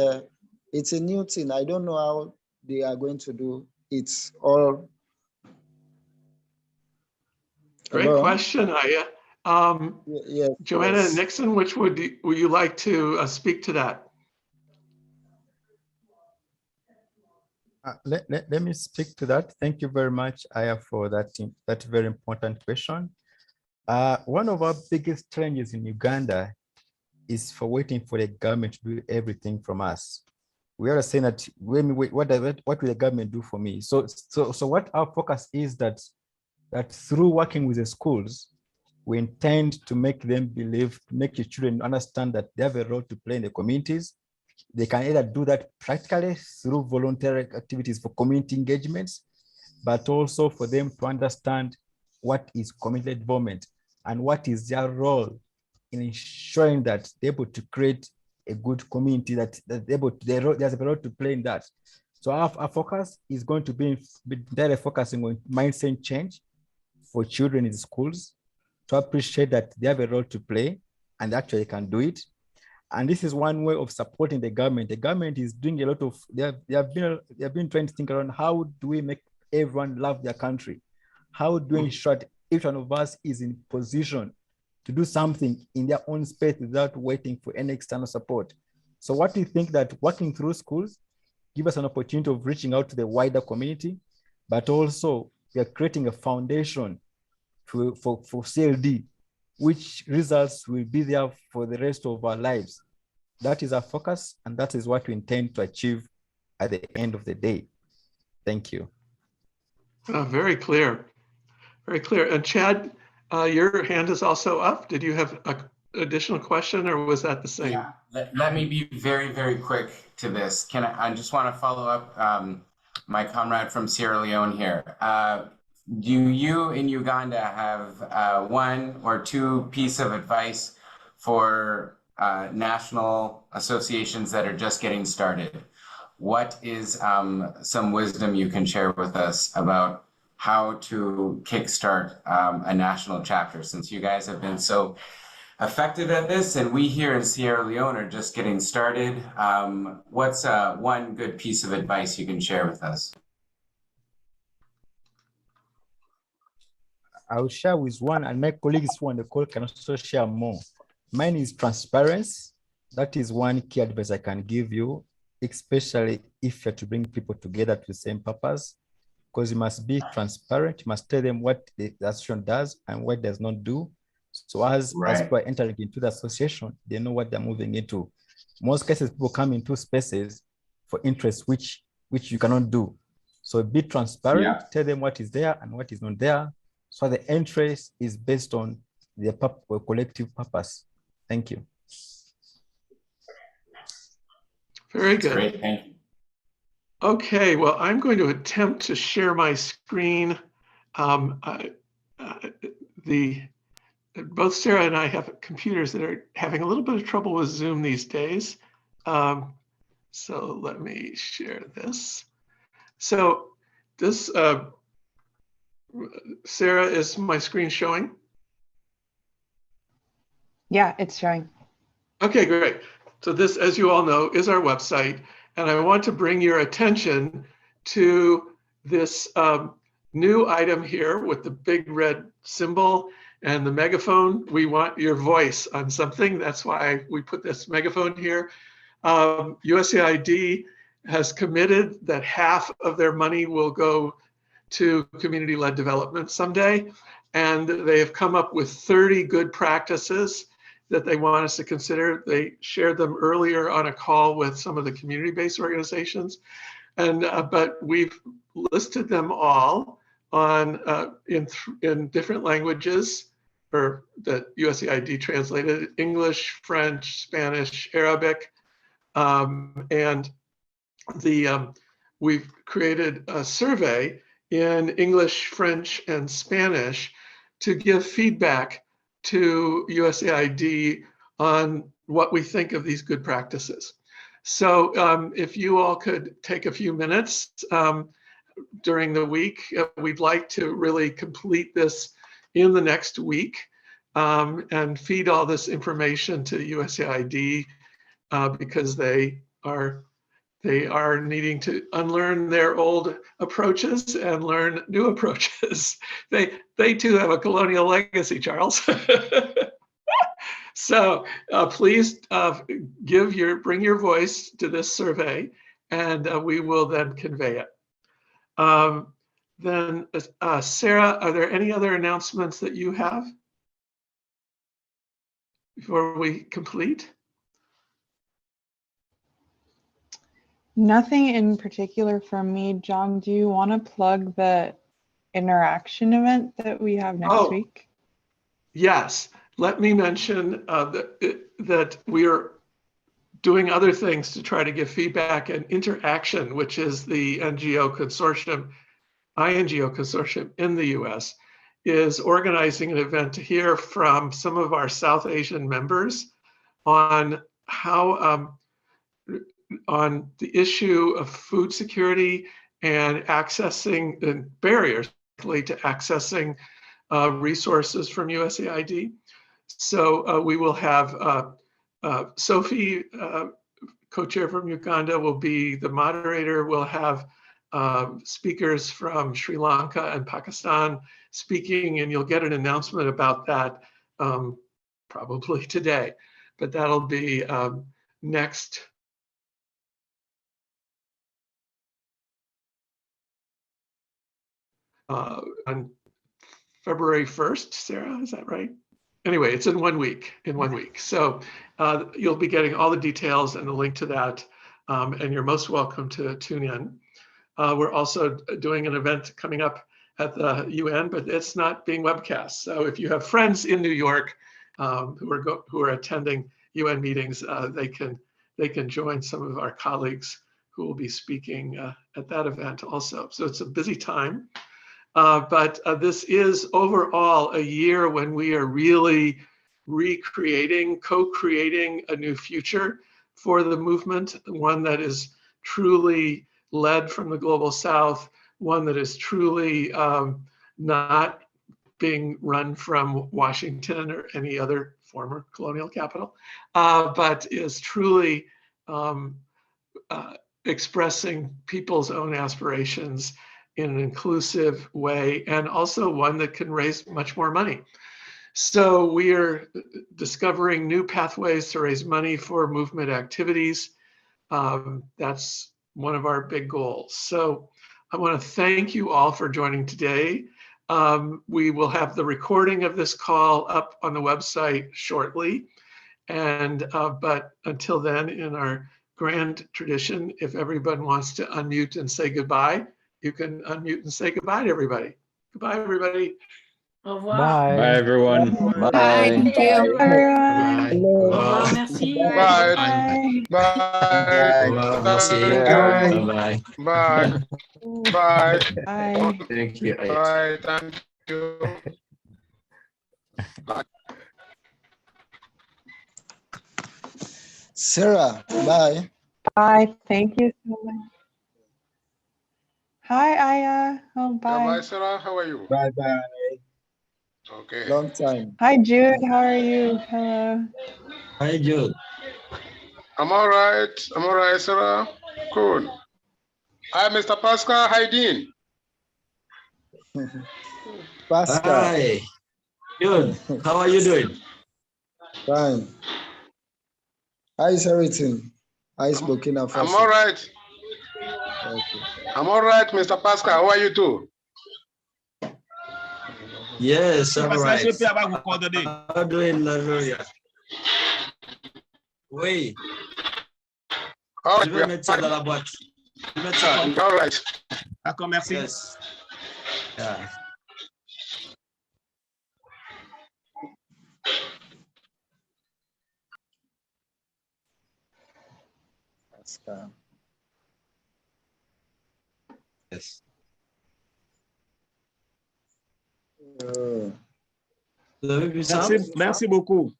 [SPEAKER 11] it's a new thing. I don't know how they are going to do it all.
[SPEAKER 2] Great question, Aya.
[SPEAKER 11] Yes,
[SPEAKER 2] Joanna and Nixon, which would you like to speak to that?
[SPEAKER 9] Let me speak to that. Thank you very much, Aya, for that very important question. One of our biggest challenges in Uganda is for waiting for the government to do everything from us. We are saying that what will the government do for me? So what our focus is that through working with the schools, we intend to make them believe, make the children understand that they have a role to play in the communities. They can either do that practically through voluntary activities for community engagements, but also for them to understand what is community involvement and what is their role in ensuring that they're able to create a good community that there's a role to play in that. So our focus is going to be focusing on mindset change for children in schools to appreciate that they have a role to play and actually can do it. And this is one way of supporting the government. The government is doing a lot of, they have been trying to think around how do we make everyone love their country? How do we ensure that each one of us is in position to do something in their own space without waiting for any external support? So what we think that working through schools give us an opportunity of reaching out to the wider community, but also we are creating a foundation for CLD, which results will be there for the rest of our lives. That is our focus, and that is what we intend to achieve at the end of the day. Thank you.
[SPEAKER 2] Very clear, very clear. And Chad, your hand is also up. Did you have an additional question, or was that the same?
[SPEAKER 12] Yeah, let me be very, very quick to this. I just want to follow up my comrade from Sierra Leone here. do you in Uganda have one or two piece of advice for national associations that are just getting started? What is some wisdom you can share with us about how to kickstart a national chapter, since you guys have been so effective at this, and we here in Sierra Leone are just getting started? What's one good piece of advice you can share with us?
[SPEAKER 9] I will share with one, and my colleagues who on the call can also share more. Mine is transparency. That is one key advice I can give you, especially if you're to bring people together to the same purpose, because you must be transparent. You must tell them what the association does and what it does not do. So as people are entering into the association, they know what they're moving into. Most cases, people come into spaces for interests which you cannot do. So be transparent, tell them what is there and what is not there. So the interest is based on the collective purpose. Thank you.
[SPEAKER 2] Very good.
[SPEAKER 12] Great, thank you.
[SPEAKER 2] Okay, well, I'm going to attempt to share my screen. Both Sarah and I have computers that are having a little bit of trouble with Zoom these days. So let me share this. So this, Sarah, is my screen showing?
[SPEAKER 5] Yeah, it's showing.
[SPEAKER 2] Okay, great. So this, as you all know, is our website. And I want to bring your attention to this new item here with the big red symbol and the megaphone. We want your voice on something. That's why we put this megaphone here. USAID has committed that half of their money will go to community-led development someday. And they have come up with 30 good practices that they want us to consider. They shared them earlier on a call with some of the community-based organizations. And but we've listed them all on in different languages, or that USAID translated: English, French, Spanish, Arabic. And we've created a survey in English, French, and Spanish to give feedback to USAID on what we think of these good practices. So if you all could take a few minutes during the week, we'd like to really complete this in the next week and feed all this information to USAID because they are needing to unlearn their old approaches and learn new approaches. They too have a colonial legacy, Charles. So please bring your voice to this survey, and we will then convey it. Then Sarah, are there any other announcements that you have before we complete?
[SPEAKER 5] Nothing in particular from me. John, do you want to plug the interaction event that we have next week?
[SPEAKER 2] Yes. Let me mention that we are doing other things to try to give feedback, and Interaction, which is the INGO consortium in the US, is organizing an event to hear from some of our South Asian members on how on the issue of food security and accessing the barriers to accessing resources from USAID. So we will have Sophie, co-chair from Uganda, will be the moderator. We'll have speakers from Sri Lanka and Pakistan speaking, and you'll get an announcement about that probably today, but that'll be next. On February 1st, Sarah, is that right? Anyway, it's in 1 week, So you'll be getting all the details and the link to that, and you're most welcome to tune in. We're also doing an event coming up at the UN, but it's not being webcast. So if you have friends in New York who are attending UN meetings, they can join some of our colleagues who will be speaking at that event also. So it's a busy time. But this is overall a year when we are really recreating, co-creating a new future for the movement, one that is truly led from the Global South, one that is truly not being run from Washington or any other former colonial capital, but is truly expressing people's own aspirations in an inclusive way, and also one that can raise much more money. So we are discovering new pathways to raise money for movement activities. That's one of our big goals. So I want to thank you all for joining today. We will have the recording of this call up on the website shortly. And but until then, in our grand tradition, if everyone wants to unmute and say goodbye, you can unmute and say goodbye to everybody. Goodbye, everybody.
[SPEAKER 13] Au revoir.
[SPEAKER 9] Bye.
[SPEAKER 13] Bye,
[SPEAKER 8] everyone.
[SPEAKER 5] Bye,
[SPEAKER 13] Thank you.
[SPEAKER 5] everyone.
[SPEAKER 13] Au revoir, merci.
[SPEAKER 14] Bye.
[SPEAKER 5] Bye.
[SPEAKER 14] Bye.
[SPEAKER 3] Au revoir, merci.
[SPEAKER 8] Yeah.
[SPEAKER 3] Bye-bye.
[SPEAKER 14] Bye. Bye.
[SPEAKER 5] Bye.
[SPEAKER 3] Thank you.
[SPEAKER 14] Bye. Thank you.
[SPEAKER 11] Sarah, bye.
[SPEAKER 5] Bye. Thank you so much. Hi, Aya. Oh,
[SPEAKER 14] Bye,
[SPEAKER 5] bye.
[SPEAKER 14] Sarah. How are you?
[SPEAKER 11] Bye bye.
[SPEAKER 14] Okay.
[SPEAKER 11] Long time.
[SPEAKER 5] Hi, Jude. How are you? Hello.
[SPEAKER 3] Hi, Jude.
[SPEAKER 14] I'm all right. I'm all right, Sarah. Cool. Hi, Mr. Pascal. Hi, Dean.
[SPEAKER 11] Pascal.
[SPEAKER 3] Hi. Good. How are you doing?
[SPEAKER 11] Fine. How is everything? How is Burkina Faso?
[SPEAKER 14] I'm all right.
[SPEAKER 11] Okay.
[SPEAKER 14] I'm all right, Mr. Pascal. How are you too?
[SPEAKER 3] Yes, all right. How doing, Nigeria? Oui.
[SPEAKER 14] All
[SPEAKER 3] Je
[SPEAKER 14] right.
[SPEAKER 3] vais mettre ça dans la boîte. Je vais mettre ça.
[SPEAKER 14] All right.
[SPEAKER 15] D'accord, merci.
[SPEAKER 3] Yes. Yeah.
[SPEAKER 11] Pascal.
[SPEAKER 3] Yes. Vous avez vu ça?
[SPEAKER 15] Merci beaucoup.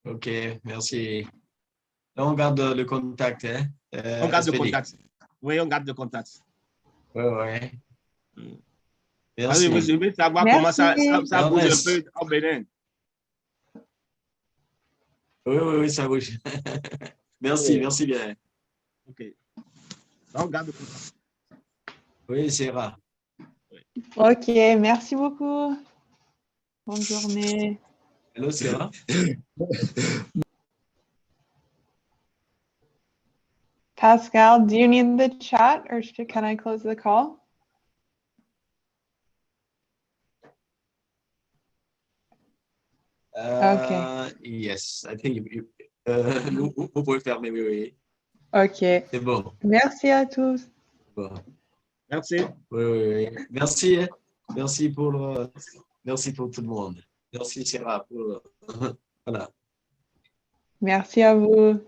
[SPEAKER 3] Ok, merci. Là, on garde le contact. Hein?
[SPEAKER 15] On garde le contact. Oui, on garde le contact.
[SPEAKER 3] Oui, oui.
[SPEAKER 15] Merci.
[SPEAKER 3] Merci.
[SPEAKER 15] Je veux savoir comment ça bouge un peu au Bénin.
[SPEAKER 3] Oui, oui, oui, ça bouge. Merci,
[SPEAKER 15] Oui.
[SPEAKER 3] merci bien.
[SPEAKER 15] OK. On garde le contact.
[SPEAKER 3] Oui, c'est rare.
[SPEAKER 5] Ok, merci beaucoup. Bonne journée.
[SPEAKER 3] Hello, Sarah.
[SPEAKER 5] Pascal, do you need the chat or can I close the call? Okay.
[SPEAKER 3] Yes, I think vous pouvez fermer, oui, oui.
[SPEAKER 5] Ok.
[SPEAKER 3] C'est bon.
[SPEAKER 5] Merci à tous.
[SPEAKER 3] Bon.
[SPEAKER 15] Merci.
[SPEAKER 3] Oui, oui, oui. Merci. Merci pour tout le monde. Merci, Sarah, pour voilà.
[SPEAKER 5] Merci à vous.